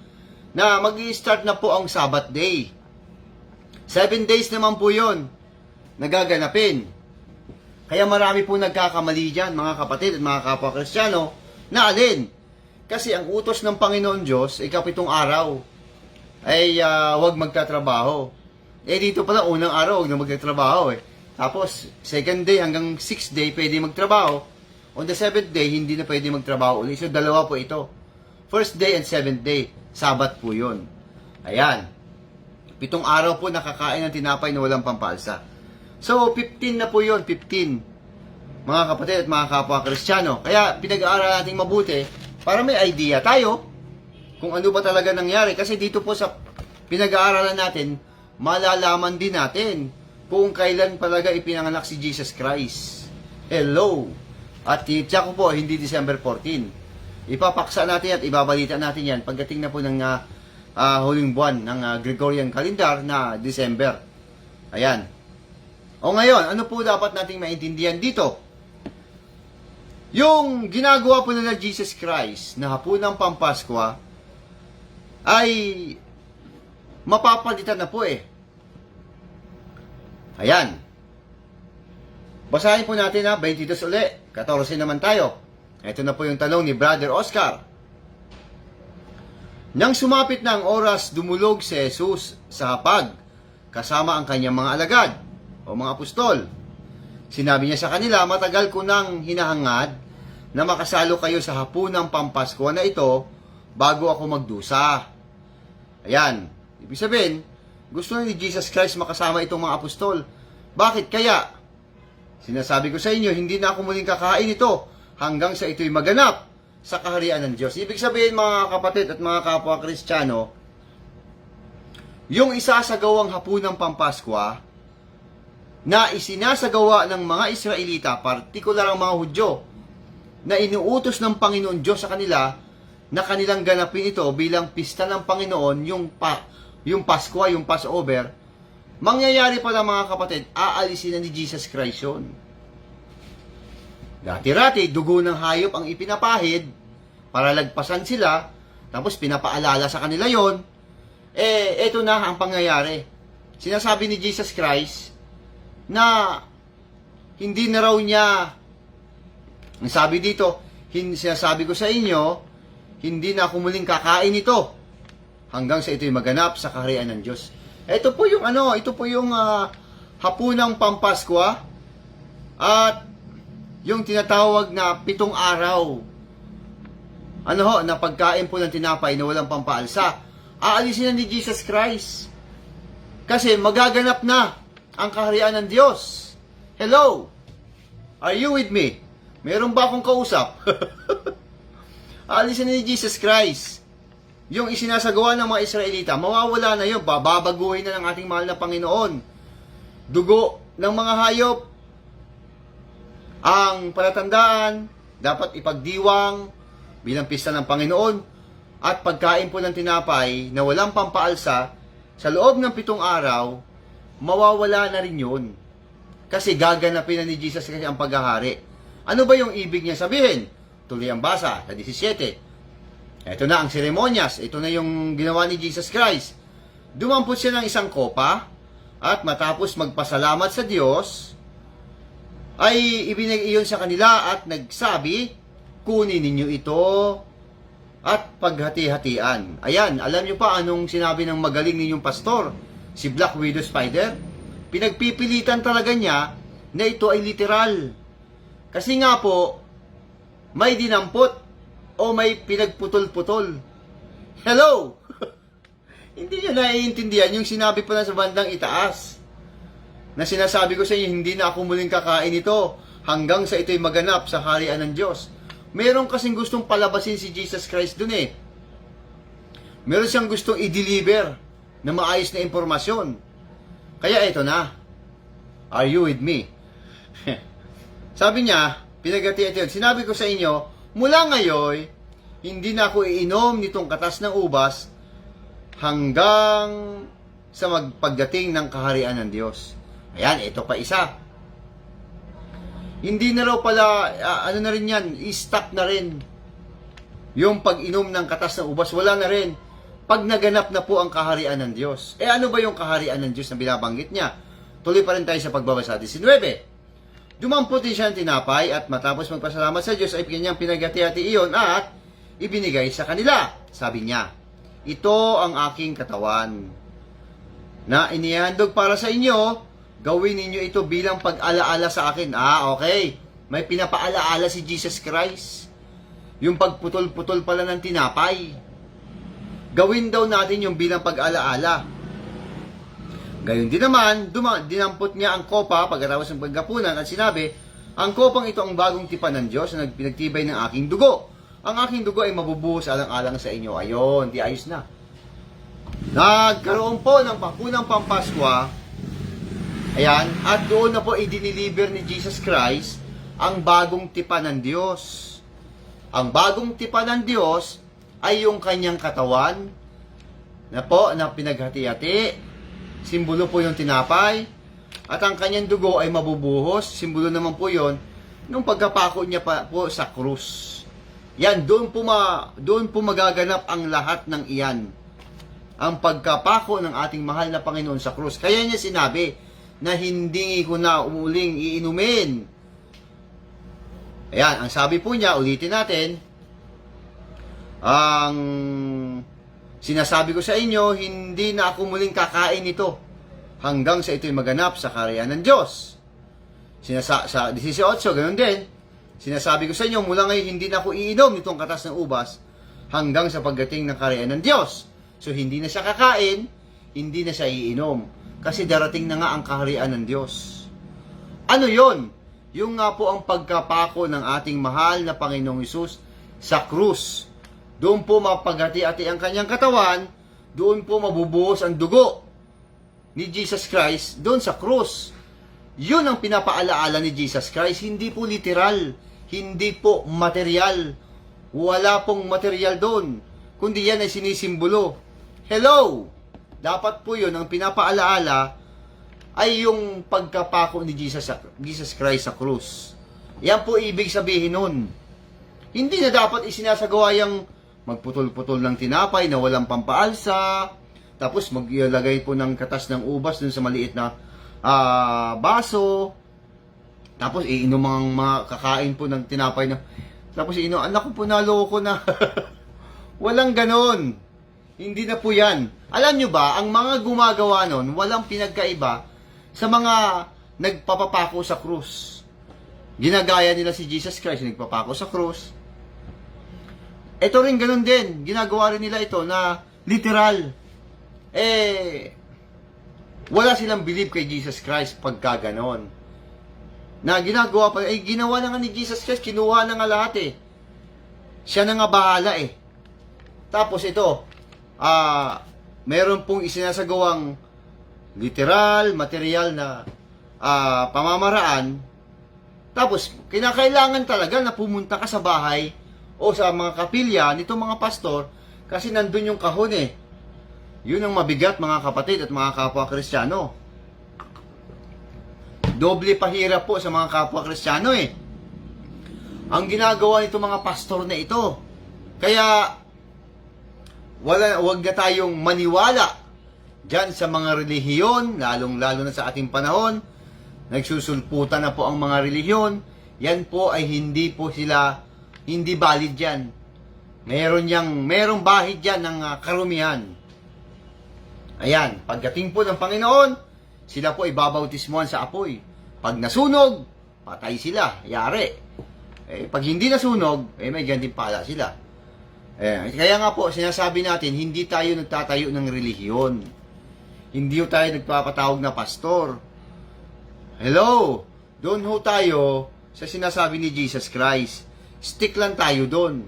na mag-i-start na po ang Sabbath day. 7 days naman po yun, nagaganapin. Kaya marami po nagkakamali dyan, mga kapatid at mga kapwa Kristiyano, na alin? Kasi ang utos ng Panginoon Diyos, 7 araw, ay huwag magtatrabaho. Dito pala, unang araw, huwag na magtatrabaho eh. Tapos, 2nd day hanggang 6th day, pwede magtrabaho. On the 7th day, hindi na pwede magtrabaho ulit. So, dalawa po ito. 1st day and 7th day, Sabat po yun. Ayan. 7 araw po nakakain ng tinapay na walang pampalsa. So, 15 na po yun, 15. Mga kapatid at mga kapwa Kristiyano. Kaya, pinag-aaral natin mabuti para may idea tayo kung ano ba talaga nangyari. Kasi dito po sa pinag-aaralan natin, malalaman din natin kung kailan talaga ipinanganak si Jesus Christ. Hello! At tiyak ko po, hindi December 14. Ipapaksa natin at ibabalita natin yan pagdating na po ng huling buwan ng Gregorian calendar na December. Ayan. O ngayon, ano po dapat nating maintindihan dito? Yung ginagawa po nila Jesus Christ na hapunang Pampaskwa ay mapapalitan na po eh. Ayan. Basahin po natin 22 uli. 14 naman tayo. Ito na po yung tanong ni Brother Oscar. Nang sumapit na ang oras, dumulog si Jesus sa hapag kasama ang kanyang mga alagad o mga apostol. Sinabi niya sa kanila, matagal ko nang hinahangad na makasalo kayo sa hapunang Pampasko na ito bago ako magdusa. Ayan. Ibig sabihin, gusto ni Jesus Christ makasama itong mga apostol. Bakit kaya? Sinasabi ko sa inyo, hindi na ako muling kakain ito hanggang sa ito'y maganap sa kaharian ng Diyos. Ibig sabihin, mga kapatid at mga kapwa Kristiyano, yung isasagawang hapunang Pampaskwa na isinasagawa ng mga Israelita, partikular ang mga Hudyo, na inuutos ng Panginoon Diyos sa kanila na kanilang ganapin ito bilang pista ng Panginoon, yung Paskwa, yung Passover, mangyayari pala mga kapatid, aalisin na ni Jesus Christ yun. Dati-rati, dugo ng hayop ang ipinapahid para lagpasan sila, tapos pinapaalala sa kanila yon. Eto na ang pangyayari. Sinasabi ni Jesus Christ na hindi na raw niya, ang sabi dito, sinasabi ko sa inyo, hindi na ako muling kakain ito hanggang sa ito'y maganap sa kaharian ng Diyos. Ito po yung ito po yung hapunang Pampaskwa at yung tinatawag na 7 araw. Na pagkain po ng tinapay na walang pampaalsa. Aalisin na ni Jesus Christ. Kasi magaganap na ang kaharian ng Diyos. Hello? Are you with me? Meron ba akong kausap? Aalisin na ni Jesus Christ. Yung isinasagawa ng mga Israelita, mawawala na yun. Babaguhin na ng ating mahal na Panginoon. Dugo ng mga hayop, ang palatandaan, dapat ipagdiwang bilang pista ng Panginoon, at pagkain po ng tinapay na walang pampaalsa, sa loob ng 7 araw, mawawala na rin yun. Kasi gaganapin na ni Jesus Christ ang paghahari. Ano ba yung ibig niya sabihin? Tuloy ang basa sa 17. Ito na ang seremonyas. Ito na yung ginawa ni Jesus Christ. Dumampot siya ng isang kopa at matapos magpasalamat sa Diyos, ay ibinigay iyon sa kanila at nagsabi, kunin ninyo ito at paghati-hatian. Ayan, alam nyo pa anong sinabi ng magaling ninyong pastor, si Black Widow Spider? Pinagpipilitan talaga niya na ito ay literal. Kasi nga po, may dinampot o may pinagputol-putol. Hello! Hindi nyo naiintindihan yung sinabi pa na sa bandang itaas. Na sinasabi ko sa inyo, hindi na ako muling kakain ito hanggang sa ito'y maganap sa kaharian ng Diyos. Meron kasing gustong palabasin si Jesus Christ dun eh. Meron siyang gustong i-deliver na maayos na impormasyon. Kaya ito na. Are you with me? Sabi niya, pinagati-ati yun. Sinabi ko sa inyo, mula ngayon, hindi na ako iinom nitong katas ng ubas hanggang sa magpagdating ng kaharian ng Diyos. Ayan, ito pa isa. Hindi na raw pala, ano na rin yan, i-stop na rin. Yung pag-inom ng katas ng ubas, wala na rin. Pag naganap na po ang kaharian ng Diyos. Ano ba yung kaharian ng Diyos na binabanggit niya? Tuloy pa rin tayo sa pagbabasa 19. Dumampot din siya ng tinapay at matapos magpasalamat sa Diyos ay kanyang pinagati-hati iyon at ibinigay sa kanila. Sabi niya, ito ang aking katawan na inihandog para sa inyo. Gawin ninyo ito bilang pag-alaala sa akin. Okay. May pinapaalaala si Jesus Christ. Yung pagputol-putol pala ng tinapay. Gawin daw natin yung bilang pag-alaala. Gayon din naman, dinampot niya ang kopa pagkatapos ng pagkapunan at sinabi, ang kopang ito ang bagong tipan ng Diyos na nagpinagtibay ng aking dugo. Ang aking dugo ay mabubuhos alang-alang sa inyo. Ayon, di ayos na. Nagkaroon po ng pakunang Pampaskwa. Ayan, at doon na po i-deliver ni Jesus Christ ang bagong tipan ng Diyos. Ang bagong tipan ng Diyos ay yung kanyang katawan na pinaghati-hati. Simbolo po yung tinapay. At ang kanyang dugo ay mabubuhos. Simbolo naman po yon nung pagkapako niya pa po sa krus. Yan, doon po magaganap ang lahat ng iyan. Ang pagkapako ng ating mahal na Panginoon sa krus. Kaya niya sinabi na hindi ko na umuling iinumin. Ayan, ang sabi po niya, ulitin natin, ang sinasabi ko sa inyo, hindi na ako muling kakain ito hanggang sa ito'y maganap sa kaharian ng Diyos. Sa 18, ganun din, sinasabi ko sa inyo, mula ngayon hindi na ako iinom nitong katas ng ubas hanggang sa pagdating ng kaharian ng Diyos. So, hindi na siya kakain, hindi na siya iinom. Kasi darating na nga ang kaharian ng Diyos. Ano yon? Yung nga po ang pagkapako ng ating mahal na Panginoong Hesus sa krus. Doon po mapaghati-hati ang kanyang katawan, doon po mabubuhos ang dugo ni Jesus Christ doon sa krus. Yun ang pinapaalaala ni Jesus Christ, hindi po literal, hindi po material. Wala pong material doon, kundi yan ay sinisimbolo. Hello! Dapat po yun, ang pinapaalaala ay yung pagkapako ni Jesus Christ sa krus. Yan po ibig sabihin nun. Hindi na dapat isinasagawa yung magputol-putol ng tinapay na walang pampaalsa, tapos maglagay po ng katas ng ubas dun sa maliit na baso, tapos iinom ang mga kakain po ng tinapay na, tapos iinom, anak ko po naloko na. Walang ganon. Hindi na po yan. Alam nyo ba, ang mga gumagawa nun, walang pinagkaiba sa mga nagpapapako sa krus. Ginagaya nila si Jesus Christ, nagpapako sa krus. Ito rin ganun din. Ginagawa rin nila ito na literal. Wala silang believe kay Jesus Christ pagka ganon. Na ginagawa pa, ginawa na nga ni Jesus Christ, kinuha na nga lahat eh. Siya na nga bahala eh. Tapos ito, meron pong isinasagawang literal, material na pamamaraan. Tapos, kinakailangan talaga na pumunta ka sa bahay o sa mga kapilya nitong mga pastor kasi nandun yung kahon eh. Yun ang mabigat, mga kapatid at mga kapwa Kristiyano. Doble pahirap po sa mga kapwa Kristiyano ang ginagawa nito mga pastor na ito. Kaya wag na tayong maniwala diyan sa mga relihiyon, lalong-lalo na sa ating panahon. Nagsusulputan na po ang mga relihiyon. Yan po ay hindi valid yan. Merong bahid yan ng karumihan. Ayan, pagdating po ng Panginoon, sila po ay babautismuhan sa apoy. Pag nasunog, patay sila, yari. Pag hindi nasunog, may gantimpala sila. Kaya nga po, sinasabi natin, hindi tayo nagtatayo ng relihiyon. Hindi tayo nagpapatawag na pastor. Hello! Doon ho tayo sa sinasabi ni Jesus Christ. Stick lang tayo doon.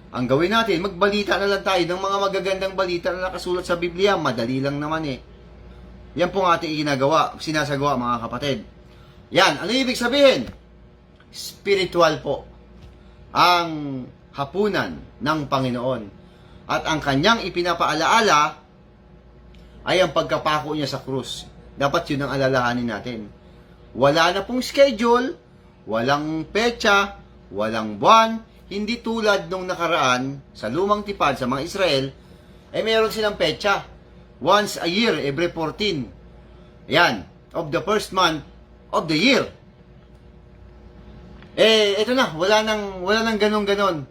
Ang gawin natin, magbalita na lang tayo ng mga magagandang balita na nakasulat sa Biblia. Madali lang naman Yan po ang ating sinasagawa mga kapatid. Yan, ano ibig sabihin? Spiritual po ang hapunan ng Panginoon. At ang kanyang ipinapaalaala ay ang pagkapako niya sa krus. Dapat yun ang alalahanin natin. Wala na pong schedule, walang petsa, walang buwan, hindi tulad nung nakaraan sa lumang tipad sa mga Israel, meron silang petsa. Once a year, every 14. Yan, of the first month of the year. Ito na, wala nang ganon-ganon.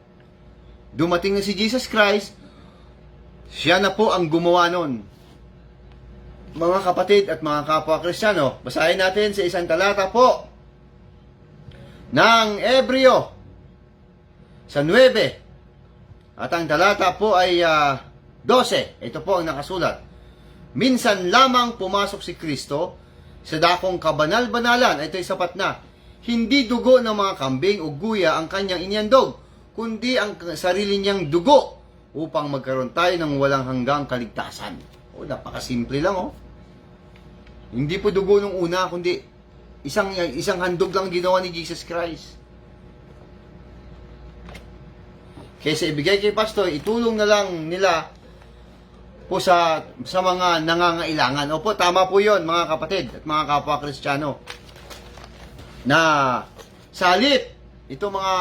Dumating na si Jesus Christ, siya na po ang gumawa nun. Mga kapatid at mga kapwa Kristiyano, basahin natin sa isang talata po ng Hebreo sa 9. At ang talata po ay 12. Ito po ang nakasulat. Minsan lamang pumasok si Kristo sa dakong kabanal-banalan. Ito ay sapat na. Hindi dugo ng mga kambing o guya ang kanyang inyandog, kundi ang sarili niyang dugo upang magkaroon tayo ng walang hanggang kaligtasan. Napakasimple lang Hindi po dugo nung una, kundi isang handog lang ginawa ni Jesus Christ. Kaysa ibigay kay pastor, itulong na lang nila po sa mga nangangailangan. Opo, tama po yon mga kapatid at mga kapwa Kristiyano. Na sa halip, ito mga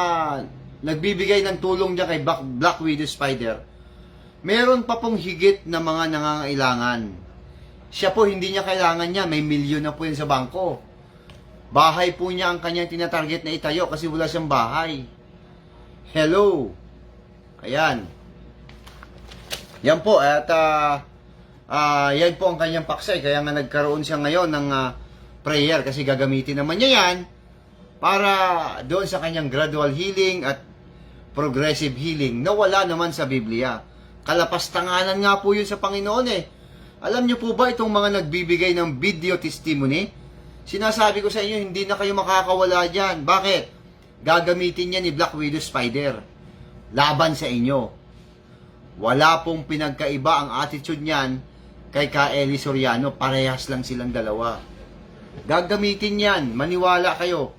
nagbibigay ng tulong niya kay Black Widow Spider, meron pa pong higit na mga nangangailangan. Siya po, hindi niya kailangan niya. May milyon na po yun sa bangko. Bahay po niya ang kanyang tinatarget na itayo kasi wala siyang bahay. Hello. Ayan. Yan po. At yan po ang kanyang paksay. Kaya nga nagkaroon siya ngayon ng prayer kasi gagamitin naman niya yan para doon sa kanyang gradual healing at progressive healing na wala naman sa Biblia. Kalapastanganan nga po yun sa Panginoon Alam niyo po ba itong mga nagbibigay ng video testimony? Sinasabi ko sa inyo, hindi na kayo makakawala dyan. Bakit? Gagamitin niya ni Black Widow Spider. Laban sa inyo. Wala pong pinagkaiba ang attitude niyan kay Ka Eli Soriano. Parehas lang silang dalawa. Gagamitin yan. Maniwala kayo.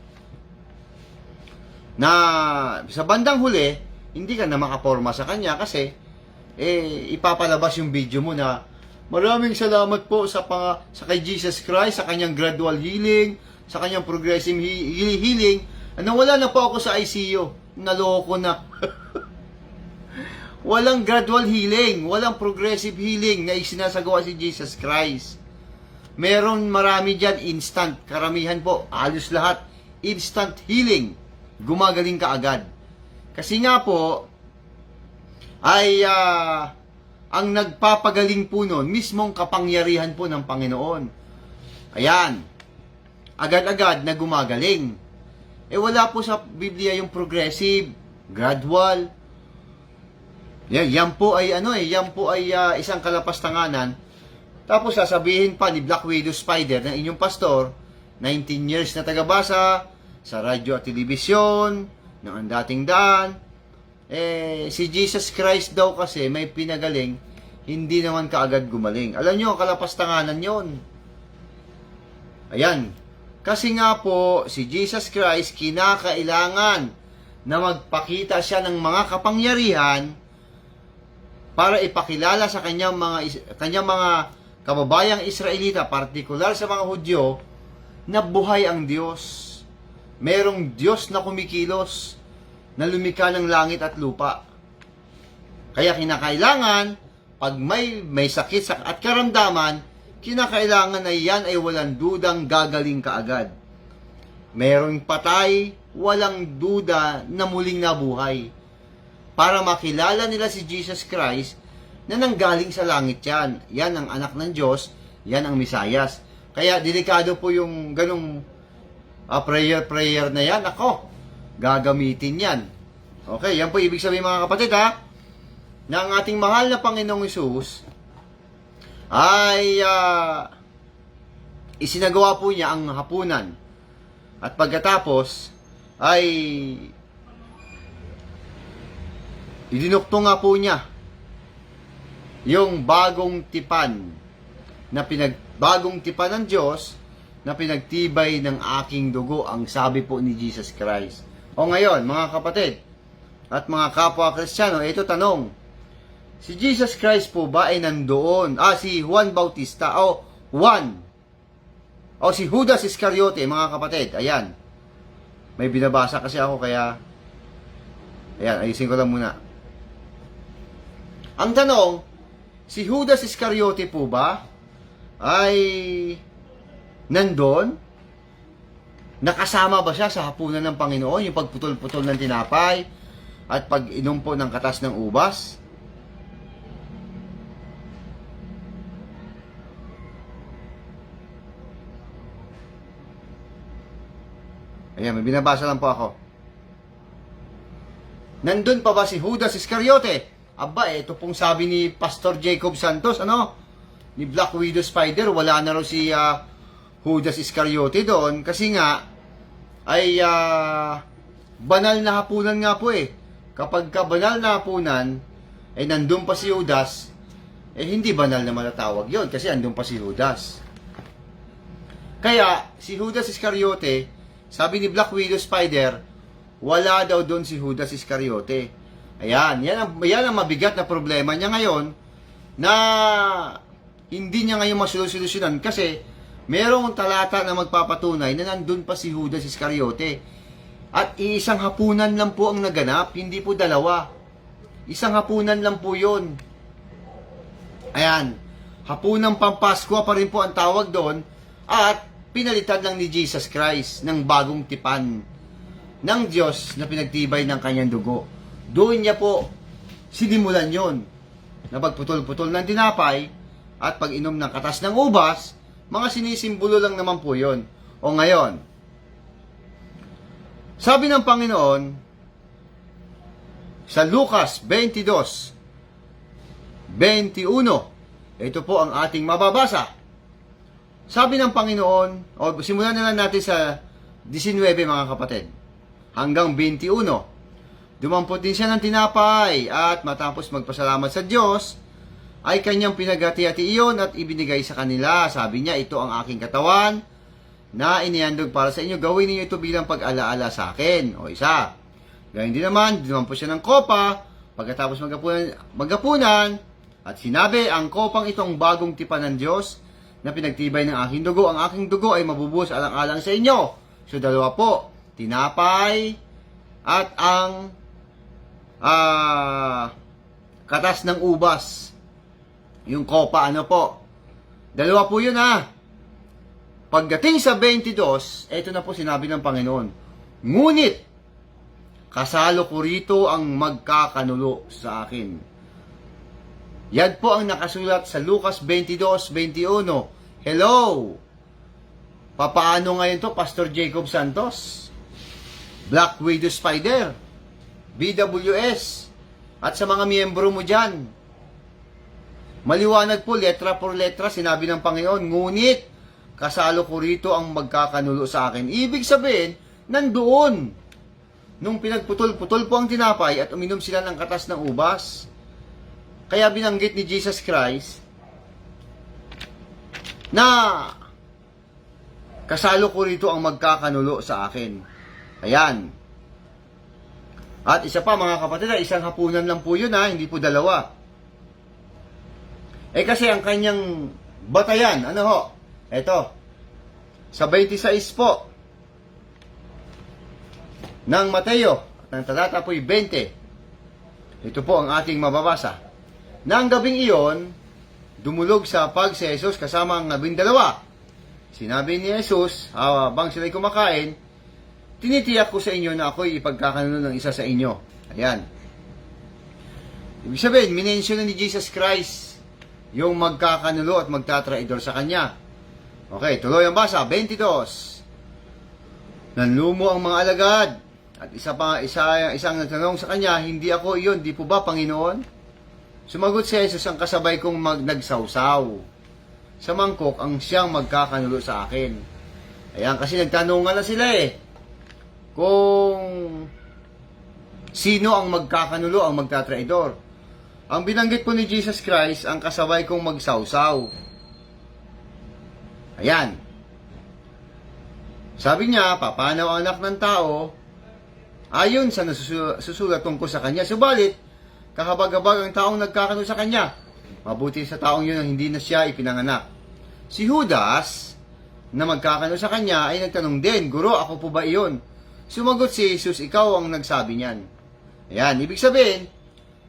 Na sa bandang huli, hindi ka na makaporma sa kanya kasi ipapalabas yung video mo na maraming salamat po sa kay Jesus Christ, sa kanyang gradual healing, sa kanyang progressive healing. Nawala na po ako sa ICU. Naloko na. Walang gradual healing, walang progressive healing na isinasagawa si Jesus Christ. Meron marami dyan instant. Karamihan po, halos lahat, instant healing. Gumagaling ka agad. Kasi nga po, ay ang nagpapagaling po nun, mismong kapangyarihan po ng Panginoon. Ayan. Agad-agad na gumagaling. Wala po sa Biblia yung progressive, gradual. Yan po ay yan po ay isang kalapastanganan. Tapos sasabihin pa ni Black Widow Spider ng inyong pastor, 19 years na tagabasa sa radyo at telebisyon, ng ang dating daan. Si Jesus Christ daw kasi may pinagaling, hindi naman kaagad gumaling. Alam nyo, kalapastanganan yon. Ayan. Kasi nga po, si Jesus Christ, kinakailangan na magpakita siya ng mga kapangyarihan para ipakilala sa kanyang mga kababayang Israelita, partikular sa mga Hudyo, na buhay ang Diyos. Merong Diyos na kumikilos, na lumikha ng langit at lupa. Kaya kinakailangan, pag may sakit at karamdaman, kinakailangan na yan ay walang dudang gagaling kaagad. Merong patay, walang duda na muling nabuhay. Para makilala nila si Jesus Christ na nanggaling sa langit yan. Yan ang anak ng Diyos, yan ang Misayas. Kaya delikado po yung ganong prayer na yan. Ako, gagamitin yan. Okay, yan po ibig sabihin mga kapatid ha, na ang ating mahal na Panginoong Hesus ay isinagawa po niya ang hapunan. At pagkatapos ay idinukto nga po niya yung bagong tipan ng Diyos na pinagtibay ng aking dugo, ang sabi po ni Jesus Christ. O ngayon, mga kapatid at mga kapwa Kristiyano, ito tanong. Si Jesus Christ po ba ay nandoon? Si Juan Bautista o si Judas Iscariote, mga kapatid. Ayan. May binabasa kasi ako kaya ayan, ayusin ko lang muna. Ang tanong, si Judas Iscariote po ba ay nandun? Nakasama ba siya sa hapunan ng Panginoon, yung pagputol-putol ng tinapay at pag-inom po ng katas ng ubas? Ayan, may binabasa lang po ako. Nandun pa ba si Judas Iscariote? Aba, ito pong sabi ni Pastor Jacob Santos, ni Black Widow Spider, wala na raw si Judas Iscariote doon kasi nga ay banal na hapunan nga po eh. Kapag banal na hapunan ay nandun pa si Judas, hindi banal na matatawag yon kasi andun pa si Judas. Kaya si Judas Iscariote, sabi ni Black Widow Spider, wala daw doon si Judas Iscariote. Ayan, yan ang mabigat na problema niya ngayon na hindi niya ngayon masolusyonan kasi merong talata na magpapatunay na nandun pa si Judas Iscariote. At isang hapunan lang po ang naganap, hindi po dalawa. Isang hapunan lang po yun. Ayan, hapunang Pampaskwa pa rin po ang tawag doon at pinalitan lang ni Jesus Christ ng bagong tipan ng Diyos na pinagtibay ng kanyang dugo. Doon niya po sinimulan yon na pagputol-putol ng tinapay at pag-inom ng katas ng ubas, mga sinisimbolo lang naman po yon. O ngayon, sabi ng Panginoon sa Lucas 22:21, ito po ang ating mababasa. Sabi ng Panginoon, simulan na lang natin sa 19 mga kapatid, hanggang 21. Dumampot din siya ng tinapay at matapos magpasalamat sa Diyos, ay kanyang pinagati-hati iyon at ibinigay sa kanila. Sabi niya, ito ang aking katawan na inihandog para sa inyo. Gawin niyo ito bilang pag-alaala sa akin. O isa. Gayun din naman, dumampot siya ng kopa pagkatapos maghapunan at sinabi, ang kopang itong bagong tipan ng Diyos na pinagtibay ng aking dugo. Ang aking dugo ay mabubuhos alang-alang sa inyo. So dalawa po, tinapay at ang katas ng ubas. Yung kopa, po. Dalawa po yun Pagdating sa 22, ito na po sinabi ng Panginoon. Ngunit, kasalo ko rito ang magkakanulo sa akin. Yan po ang nakasulat sa Lucas 22:21. Hello! Papaano ngayon to, Pastor Jacob Santos? Black Widow Spider, BWS, at sa mga miyembro mo dyan. Maliwanag po, letra por letra, sinabi ng Panginoon, ngunit, kasalo ko rito ang magkakanulo sa akin. Ibig sabihin, nandoon. Nung pinagputol-putol po ang tinapay at uminom sila ng katas ng ubas, kaya binanggit ni Jesus Christ na kasalo ko rito ang magkakanulo sa akin. Ayan. At isa pa mga kapatid, isang hapunan lang po yun hindi po dalawa. Kasi ang kanyang batayan, ano ho? Ito, sa 26 po ng Mateo, at ang talata po'y 20. Ito po ang ating mababasa. Nang gabing iyon, dumulog sa pag si Jesus kasama ang 12. Sinabi ni Jesus, habang sila'y kumakain, tinitiyak ko sa inyo na ako'y ipagkakanuno ng isa sa inyo. Ayan. Ibig sabihin, minensyon na ni Jesus Christ yung magkakanulo at magtatraidor sa kanya. Okay, tuloy ang basa. 22. Nanlumo ang mga alagad at isang nagtanong sa kanya, hindi ako iyon, di po ba Panginoon? Sumagot si Jesus, ang kasabay kong nagsawsaw sa mangkok ang siyang magkakanulo sa akin. Ayan, kasi nagtanungan na sila kung sino ang magkakanulo, ang magtatraidor. Ang binanggit po ni Jesus Christ, ang kasabay kong magsawsaw. Ayan. Sabi niya, papanaw ang anak ng tao, ayon sa nasusulat tungkol sa kanya. Subalit, kahabag-habag ang taong nagkakanulo sa kanya. Mabuti sa taong yun ang hindi na siya ipinanganak. Si Judas, na magkakanulo sa kanya, ay nagtanong din, Guro, ako po ba iyon? Sumagot si Jesus, ikaw ang nagsabi niyan. Ayan, ibig sabihin,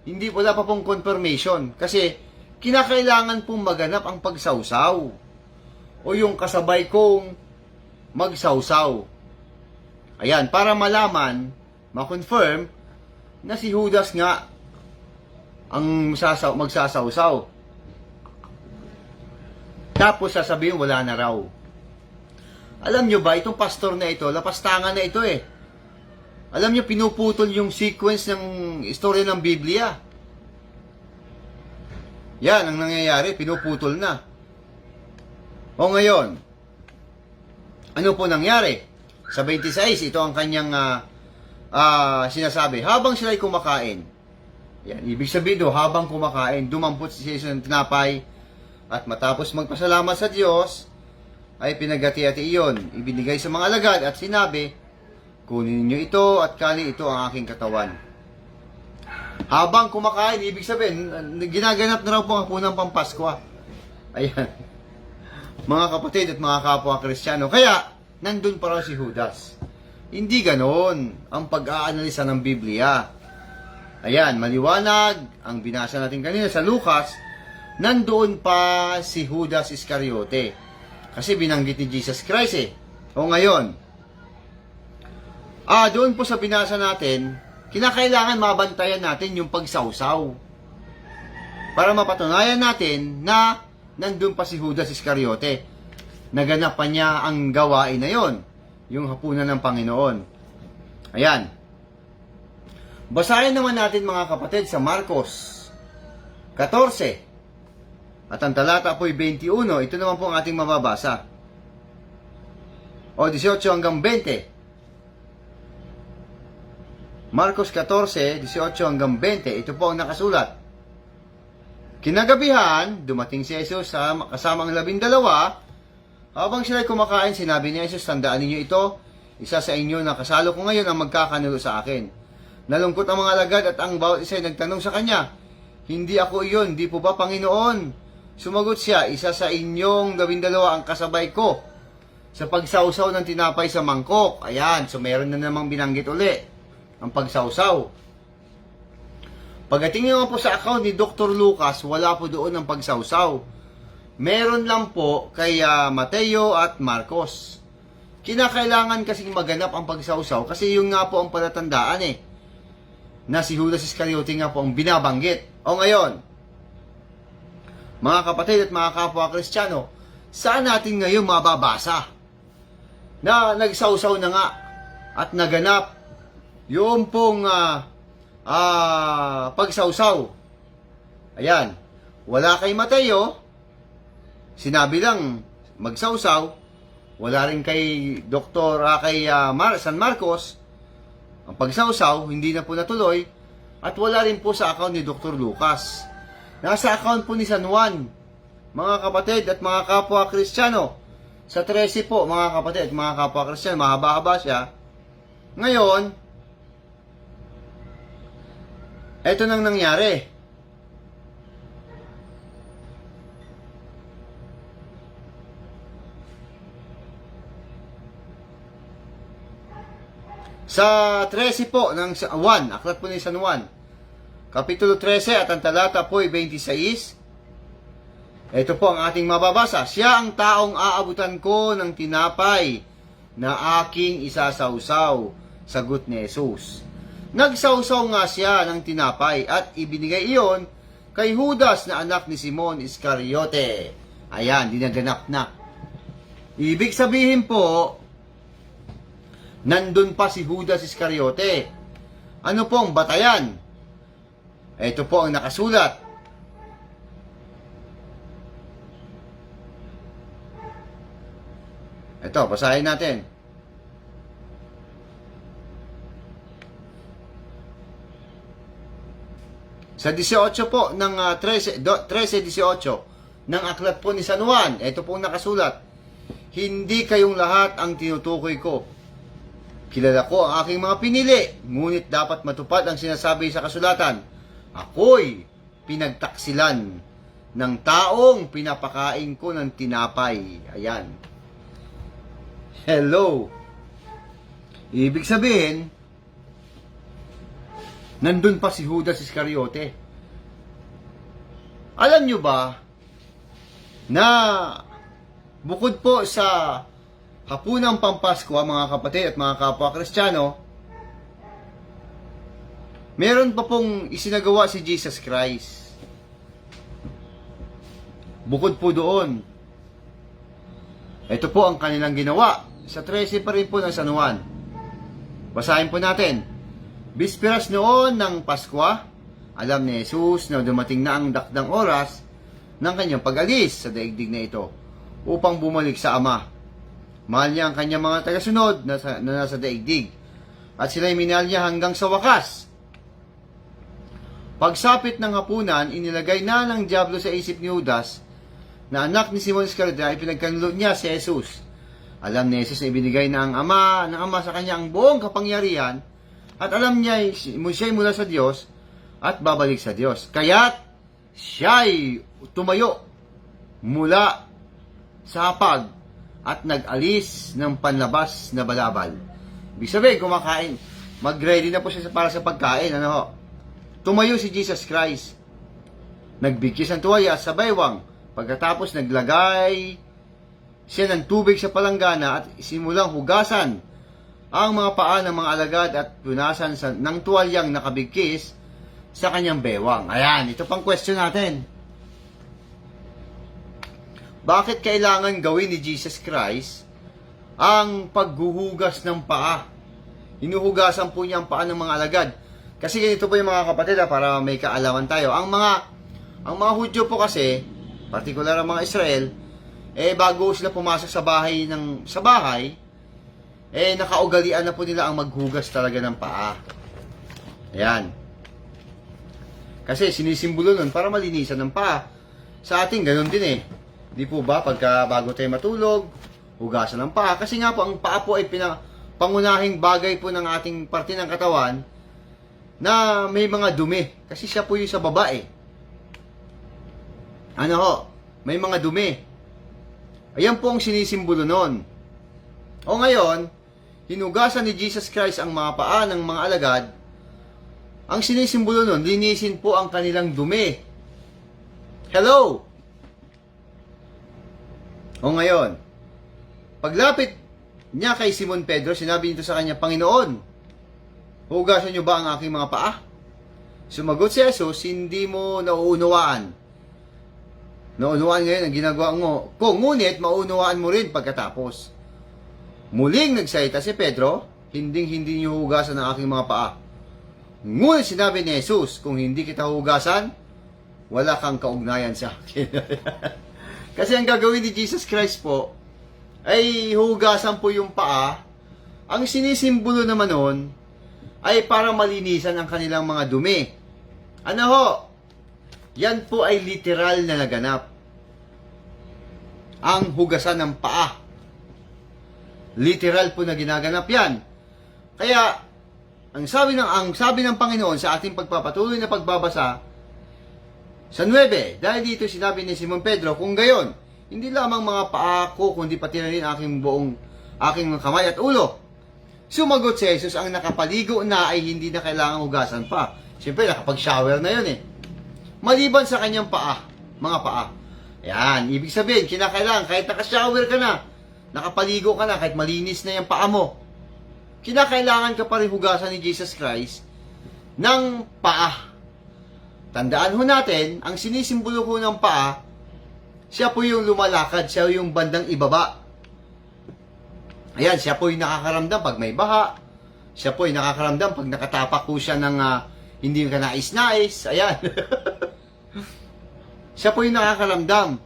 hindi wala pa pong confirmation. Kasi, kinakailangan pong maganap ang pagsawsaw. O yung kasabay kong magsawsaw. Ayan, para malaman, ma-confirm, na si Judas nga ang magsasawsaw. Tapos sasabihin, wala na raw. Alam nyo ba, itong pastor na ito, lapastangan na ito Alam nyo, pinuputol yung sequence ng istorya ng Biblia. Yan ang nangyayari, pinuputol na. O ngayon, ano po nangyari? Sa 26, ito ang kanyang sinasabi. Habang sila'y kumakain, yan, ibig sabihin habang kumakain, dumampot si Jesus ng tinapay, at matapos magpasalamat sa Diyos, ay pinagati-ati iyon, ibinigay sa mga alagad at sinabi, kunin niyo ito at kali ito ang aking katawan. Habang kumakain, ibig sabihin, ginaganap na raw po ang hapunang Pampaskwa. Ayan. Mga kapatid at mga kapwa Kristiyano. Kaya, nandun pa raw si Judas. Hindi ganon ang pag-aanalisa ng Biblia. Ayan, maliwanag ang binasa natin kanina sa Lucas, nandoon pa si Judas Iscariote. Kasi binanggit ni Jesus Christ O ngayon, doon po sa binasa natin, kinakailangan mabantayan natin yung pagsawsaw. Para mapatunayan natin na nandun pa si Judas Iscariote. Naganap pa niya ang gawain na yon, yung hapunan ng Panginoon. Ayan. Basahin naman natin mga kapatid sa Marcos 14. At ang talata po'y 21. Ito naman po ang ating mababasa. O 18 hanggang 20. Marcos 14, 18 hanggang 20. Ito po ang nakasulat. Kinagabihan, dumating si Jesus kasama ang 12. Habang sila'y kumakain, sinabi ni Jesus, tandaan ninyo ito, isa sa inyo na kasalo ko ngayon ang magkakanulo sa akin. Nalungkot ang mga alagad at ang bawat isa ay nagtanong sa kanya, hindi ako iyon, di po ba Panginoon? Sumagot siya, isa sa inyong 12 ang kasabay ko sa pagsawsaw ng tinapay sa mangkok. Ayan, so meron na namang binanggit uli ang pagsawsaw. Pagdating naman po sa account ni Dr. Lucas, wala po doon ang pagsawsaw. Meron lang po kay Mateo at Marcos. Kinakailangan kasing maganap ang pagsawsaw kasi yung nga po ang palatandaan na si Judas Iscariote nga po ang binabanggit. O ngayon, mga kapatid at mga kapwa Kristiyano, saan natin ngayon mababasa na nagsawsaw na nga at naganap yung pong pagsawsaw? Ayan, wala kay Mateo, sinabi lang magsawsaw. Wala rin kay San Marcos, ang pagsawsaw, hindi na po natuloy. At wala rin po sa account ni Dr. Lucas. Nasa account po ni San Juan, mga kapatid at mga kapwa Kristiyano. Sa 13 po, mga kapatid at mga kapwa Kristiyano, mahaba-haba siya. Ngayon, eto nang nangyari. Sa 13 po ng Juan, aklat po ni San Juan, Kapitulo 13 at ang talata po ay 26. Ito po ang ating mababasa. Siya ang taong aabutan ko ng tinapay na aking isasawsaw. Sagot ni Jesus. Nagsawsaw nga siya ng tinapay at ibinigay iyon kay Judas na anak ni Simon Iscariote. Ayan, dinaganap na. Ibig sabihin po, nandun pa si Judas Iscariote. Ano pong batayan? Ito po ang nakasulat. Ito, basahin natin. Sa 18 po ng 13-18 ng aklat po ni San Juan, ito po nakasulat. Hindi kayong lahat ang tinutukoy ko. Kilala ko ang aking mga pinili, ngunit dapat matupad ang sinasabi sa kasulatan. Ako'y pinagtaksilan ng taong pinapakain ko ng tinapay. Ayan. Hello. Ibig sabihin, nandun pa si Judas Iscariote. Alam nyo ba na bukod po sa hapunang Pampasko, mga kapatid at mga kapwa Kristiyano, meron pa pong isinagawa si Jesus Christ. Bukod po doon, ito po ang kanilang ginawa. Sa 13 pa rin po ng San Juan. Basahin po natin. Bisperas noon ng Pasko, alam ni Jesus na dumating na ang dakdang oras ng kanyang pag-alis sa daigdig na ito upang bumalik sa Ama. Mahal niya ang kanyang mga tagasunod na nasa daigdig at sila'y minahal niya hanggang sa wakas. Pagsapit ng hapunan, inilagay na ng dyablo sa isip ni Judas na anak ni Simon Iscariote ay pinagkanulo niya si Jesus. Alam ni Jesus na ibinigay na ng Ama sa kanya ang buong kapangyarihan at alam niya siya'y mula sa Diyos at babalik sa Diyos. Kaya't siya'y tumayo mula sa hapag at nag-alis ng panlabas na balabal. Ibig sabihin, kumakain. Mag-ready na po siya para sa pagkain. Ano ho? Tumayo si Jesus Christ. Nagbigkis ng tuwaya sa baywang. Pagkatapos naglagay siya ng tubig sa palanggana at simulang hugasan ang mga paa ng mga alagad at punasan ng tuwalyang nakabigkis sa kanyang bewang. Ayan, ito pang question natin. Bakit kailangan gawin ni Jesus Christ ang paghuhugas ng paa? Hinuhugasan po niya ang paa ng mga alagad. Kasi ganito po yung mga kapatid, para may kaalaman tayo. Ang mga Hudyo po kasi, partikular ang mga Israel, bago sila pumasok sa bahay, nakaugalian na po nila ang maghugas talaga ng paa. Ayan. Kasi sinisimbolo nun para malinisan ng paa. Sa ating ganun din Di po ba, pagka bago tayo matulog, hugasan ng paa. Kasi nga po, ang paa po ay pangunahing bagay po ng ating parte ng katawan na may mga dumi. Kasi siya po yung sa baba Ano ho? May mga dumi. Ayan po ang sinisimbolo nun. O ngayon, hinugasan ni Jesus Christ ang mga paa ng mga alagad. Ang sinisimbolo nun, linisin po ang kanilang dumi. Hello! O ngayon, paglapit niya kay Simon Pedro, sinabi nito sa kanya, Panginoon, hugasan niyo ba ang aking mga paa? Sumagot si Jesus, hindi mo nauunawaan. Naunawaan ngayon ang ginagawa mo. Kung ngunit, maunawaan mo rin pagkatapos. Muling nagsalita si Pedro, hindi niyo hugasan ang aking mga paa. Ngunit sinabi ni Jesus, kung hindi kita hugasan, wala kang kaugnayan sa akin. Kasi ang gagawin ni Jesus Christ po, ay hugasan po yung paa. Ang sinisimbolo naman nun, ay para malinisan ang kanilang mga dumi. Ano ho? Yan po ay literal na naganap. Ang hugasan ng paa. Literal po na ginaganap yan. Kaya, ang sabi ng Panginoon sa ating pagpapatuloy na pagbabasa, sa 9, dahil dito sinabi ni Simon Pedro, kung gayon, hindi lamang mga paa ko, kundi pati na rin aking kamay at ulo. Sumagot si Jesus, ang nakapaligo na ay hindi na kailangang hugasan pa. Siyempre, nakapag-shower na yun eh. Maliban sa kanyang paa, mga paa. Yan, ibig sabihin, kinakailangan, kahit naka-shower ka na, nakapaligo ka na, kahit malinis na yung paa mo, kinakailangan ka pa rin hugasan ni Jesus Christ ng paa. Tandaan ho natin, ang sinisimbolo ho ng paa, siya po yung lumalakad, siya yung bandang ibaba. Ayan, siya po yung nakakaramdam pag may baha. Siya po yung nakakaramdam pag nakatapak po siya ng hindi ka nais-nais. Ayan. Siya po yung nakakaramdam.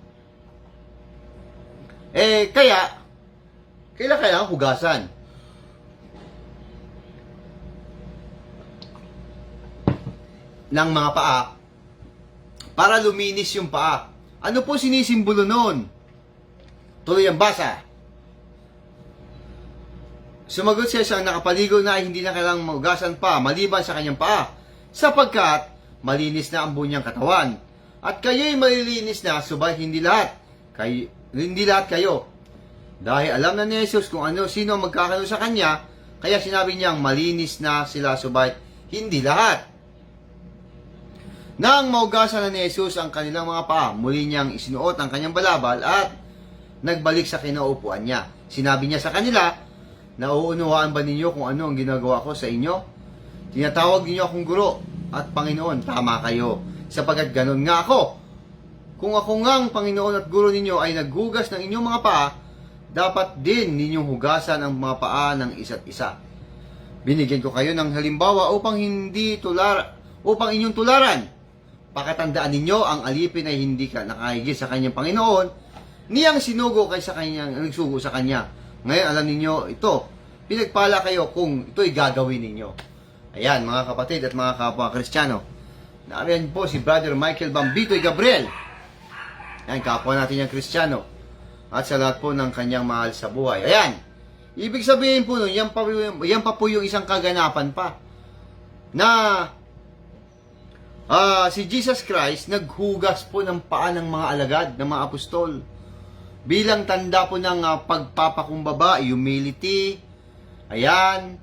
Kaya, kailangan hugasan. Ng mga paa para luminis yung paa. Ano po sinisimbolo nun? Tuloy ang basa. Sumagot siya sa nakapaligo na ay hindi na kailangang mahugasan pa maliban sa kanyang paa, sapagkat malinis na ang buong niyang katawan. At kayo'y malilinis na, subay hindi lahat kayo. Dahil alam na ni Jesus kung sino ang magkakaroon sa kanya, kaya sinabi niyang malinis na sila, subay hindi lahat. Nang maugasan na ni Jesus ang kanilang mga paa, muli niyang isinuot ang kanyang balabal at nagbalik sa kinaupuan niya. Sinabi niya sa kanila, nauunawaan ba ninyo kung ano ang ginagawa ko sa inyo? Tinatawag ninyo akong guro at Panginoon, tama kayo, sapagkat ganun nga ako. Kung ako ngang Panginoon at guro ninyo ay naghugas ng inyong mga paa, dapat din ninyong hugasan ang mga paa ng isa't isa. Binigyan ko kayo ng halimbawa upang inyong tularan. Pakatandaan ninyo, ang alipin ay hindi ka nakahigit sa kanyang Panginoon, niyang sinugo kay sa kanyang nagsugo sa kanya. Ngayon, alam ninyo ito, pinagpala kayo kung ito'y gagawin ninyo. Ayan, mga kapatid at mga kapwa Kristiyano. Nariyan po si Brother Michael Bambitoy Gabriel. Ayan, kapwa natin yung Kristiyano. At sa lahat po ng kanyang mahal sa buhay. Ayan, ibig sabihin po nun, yan pa po yung isang kaganapan pa. Na si Jesus Christ naghugas po ng paa ng mga alagad, ng mga apostol. Bilang tanda po ng pagpapakumbaba, humility, ayan,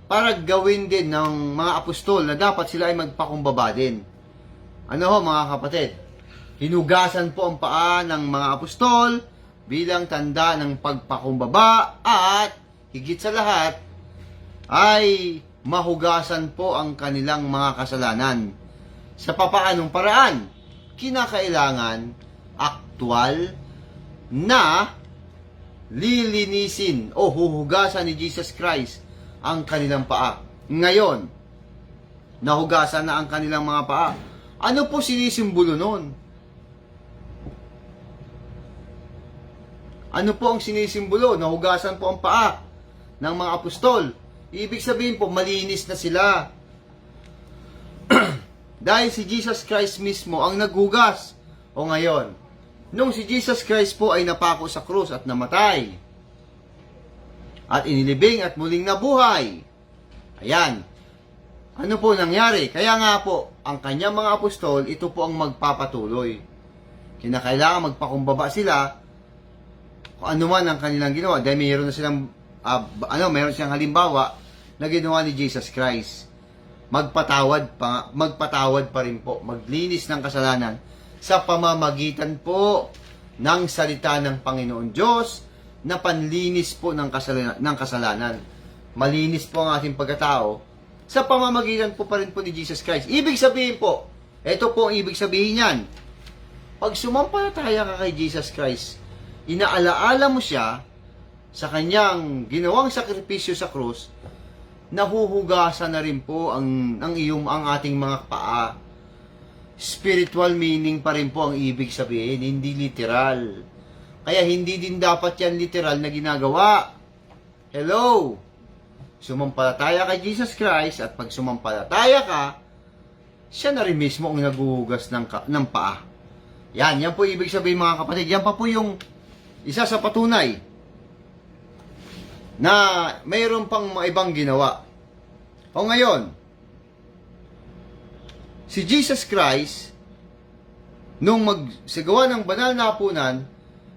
para gawin din ng mga apostol na dapat sila ay magpakumbaba din. Ano ho mga kapatid? Hinugasan po ang paa ng mga apostol bilang tanda ng pagpakumbaba at higit sa lahat ay mahugasan po ang kanilang mga kasalanan. Sa papaanong paraan? Kinakailangan aktual na lilinisin o huhugasan ni Jesus Christ ang kanilang paa. Ngayon, nahugasan na ang kanilang mga paa. Ano po sinisimbolo nun? Ano po ang sinisimbolo? Nahugasan po ang paa ng mga apostol. Ibig sabihin po, malinis na sila. Dahil si Jesus Christ mismo ang naghugas. O ngayon, nung si Jesus Christ po ay napako sa krus at namatay, at inilibing at muling nabuhay, ayan, ano po nangyari? Kaya nga po, ang kanyang mga apostol, ito po ang magpapatuloy. Kinakailangan magpakumbaba sila kung ano man ang kanilang ginawa. Dahil mayroon na silang, mayroon silang halimbawa na ginawa ni Jesus Christ. Magpatawad pa rin po, maglinis ng kasalanan sa pamamagitan po ng salita ng Panginoon Diyos na panlinis po ng kasalanan. Malinis po ang ating pagkatao sa pamamagitan po pa rin po ni Jesus Christ. Ibig sabihin po, ito po ang ibig sabihin niyan. Pag sumampalataya ka kay Jesus Christ, inaalaala mo siya sa kanyang ginawang sakripisyo sa krus, nahuhugasan na rin po ang ating mga paa. Spiritual meaning pa rin po ang ibig sabihin, hindi literal. Kaya hindi din dapat yan literal na ginagawa. Hello! Sumampalataya kay Jesus Christ at pag sumampalataya ka, siya na rin mismo ang naghuhugas ng paa. Yan po ibig sabihin mga kapatid. Yan pa po yung isa sa patunay na mayroon pang mga ibang ginawa. O ngayon, si Jesus Christ, nung magsagawa ng banal na hapunan,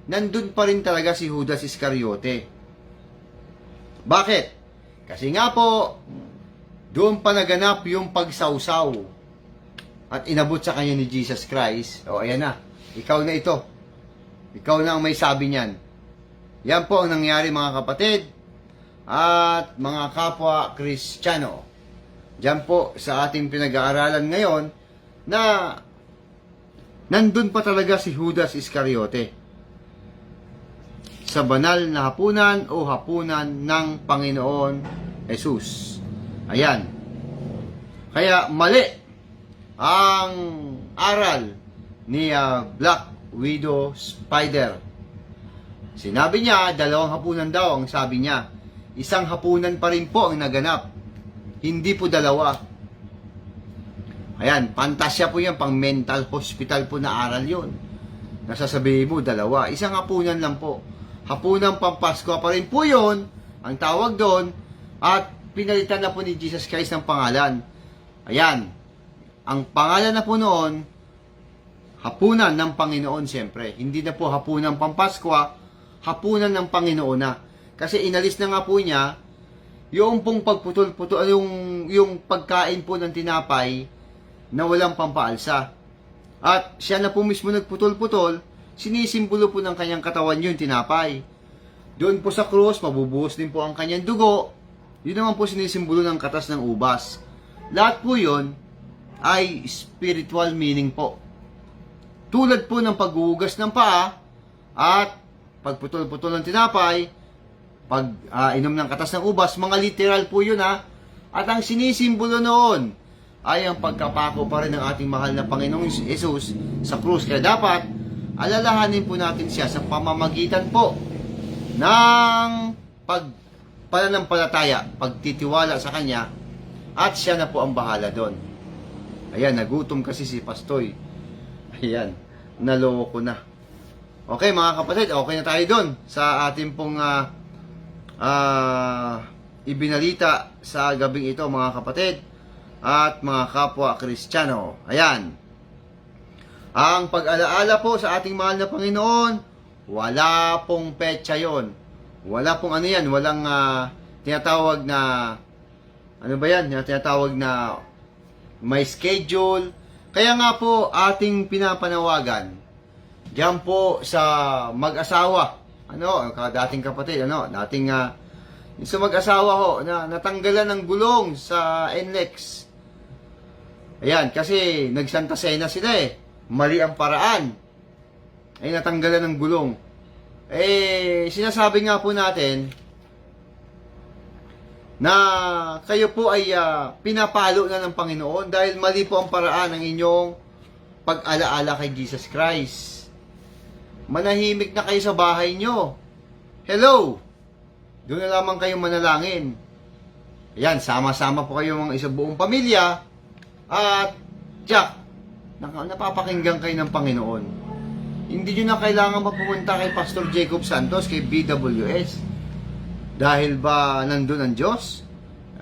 nandun pa rin talaga si Judas Iscariote. Bakit? Kasi nga po, doon pa naganap yung pagsawsaw at inabot sa kanya ni Jesus Christ. O, ayan na. Ikaw na ito. Ikaw na ang may sabi niyan. Yan po ang nangyari mga kapatid at mga kapwa Kristiyano. Diyan po sa ating pinag-aaralan ngayon na nandun pa talaga si Judas Iscariote sa banal na hapunan o hapunan ng Panginoon Jesus. Ayan. Kaya mali ang aral ni Black Widow Spider. Sinabi niya, 2 hapunan daw ang sabi niya. Isang hapunan pa rin po ang naganap. Hindi po 2. Ayan, pantasya po yan, pang mental hospital po na aral yun. Nasasabihin mo, 2. Isang hapunan lang po. Hapunan Pampasko pa rin po yun, ang tawag doon, at pinalitan na po ni Jesus Christ ng pangalan. Ayan, ang pangalan na po noon, hapunan ng Panginoon siyempre. Hindi na po hapunan Pampasko, hapunan ng Panginoon na. Kasi inalis na nga po niya yung pong pagputol-putol, yung pagkain po ng tinapay na walang pampaalsa. At siya na po mismo nagputol-putol, sinisimbolo po ng kanyang katawan yung tinapay. Doon po sa krus, mabubuhos din po ang kanyang dugo. Yun naman po sinisimbolo ng katas ng ubas. Lahat po yun ay spiritual meaning po. Tulad po ng paghuhugas ng paa at pagputol-putol ng tinapay, pag inom ng katas ng ubas, mga literal po yun ha. At ang sinisimbolo noon ay ang pagkapako pa rin ng ating mahal na Panginoong Jesus sa krus. Kaya dapat alalahanin po natin siya sa pamamagitan po ng pananampalataya, pagtitiwala sa Kanya, at siya na po ang bahala doon. Ayan, nagutom kasi si Pastoy. Ayan, naloko na. Okay mga kapatid, okay na tayo doon sa ating pong ibinalita sa gabing ito mga kapatid at mga kapwa Kristiyano. Ayan. Ang pag-alaala po sa ating mahal na Panginoon, wala pong petsa yon. Wala pong ano yan, walang tinatawag na, ano ba yan? Tinatawag na may schedule. Kaya nga po ating pinapanawagan, diyan po sa mag-asawa, dating kapatid, dating sa mag-asawa ho, na natanggalan ng gulong sa NLEX. Ayan, kasi nagsanta sena sila mali ang paraan. Ay natanggalan ng gulong. Sinasabi nga po natin na kayo po ay pinapalo na ng Panginoon dahil mali po ang paraan ng inyong pag-alaala kay Jesus Christ. Manahimik na kayo sa bahay nyo. Hello! Doon na lamang kayong manalangin. Ayan, sama-sama po kayo mga isang buong pamilya. At, Jack, napapakinggan kayo ng Panginoon. Hindi nyo na kailangan pumunta kay Pastor Jacob Santos, kay BWS. Dahil ba nandun ang Diyos?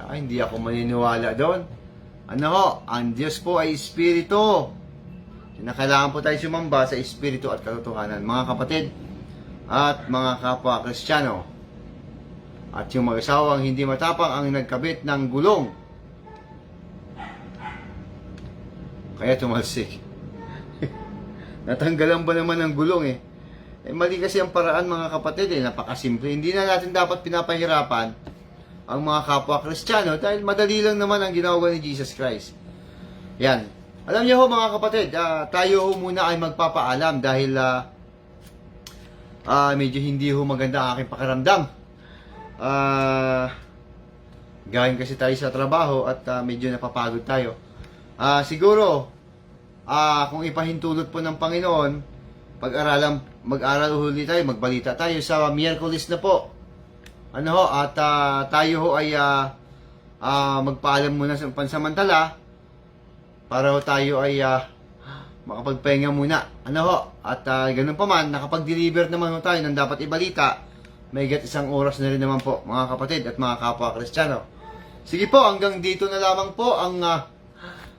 Hindi ako maniniwala doon. Ang Diyos po ay Espiritu. Kailangan po tayo sumamba sa Espiritu at katotohanan, mga kapatid at mga kapwa Kristiyano. At yung mag-asawang hindi matapang ang nagkabit ng gulong, kaya tumalsik. Natanggalan ba naman ng gulong mali kasi ang paraan mga kapatid napakasimple. Hindi na natin dapat pinapahirapan ang mga kapwa Kristiyano dahil madali lang naman ang ginagawa ni Jesus Christ. Yan. Alam niyo ho mga kapatid, tayo ho muna ay magpapaalam dahil medyo hindi ho maganda ang aking pakiramdam. Galing kasi tayo sa trabaho at medyo napapagod tayo. Siguro, kung ipahintulot po ng Panginoon, mag-aral huli tayo, magbalita tayo sa Miyerkules na po. At tayo ho ay magpaalam muna sa pansamantala para ho tayo ay makapagpahinga muna. At ganun pa man, nakapag-deliver naman ho tayo ng dapat ibalita. May 1 oras na rin naman po, mga kapatid at mga kapwa Kristiyano. Sige po, hanggang dito na lamang po ang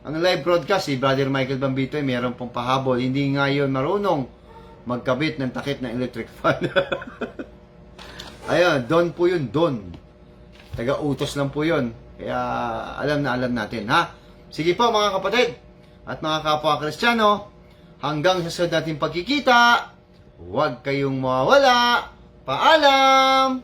live broadcast. Si Brother Michael Bambito ay mayroon pong pahabol. Hindi nga yun marunong magkabit ng takip ng electric fan. Ayun, Don po yun, Don. Taga-utos lang po yun. Kaya alam na alam natin, ha? Sige po mga kapatid at mga kapwa Kristiyano, hanggang sa sunod nating pagkikita, huwag kayong mawawala. Paalam!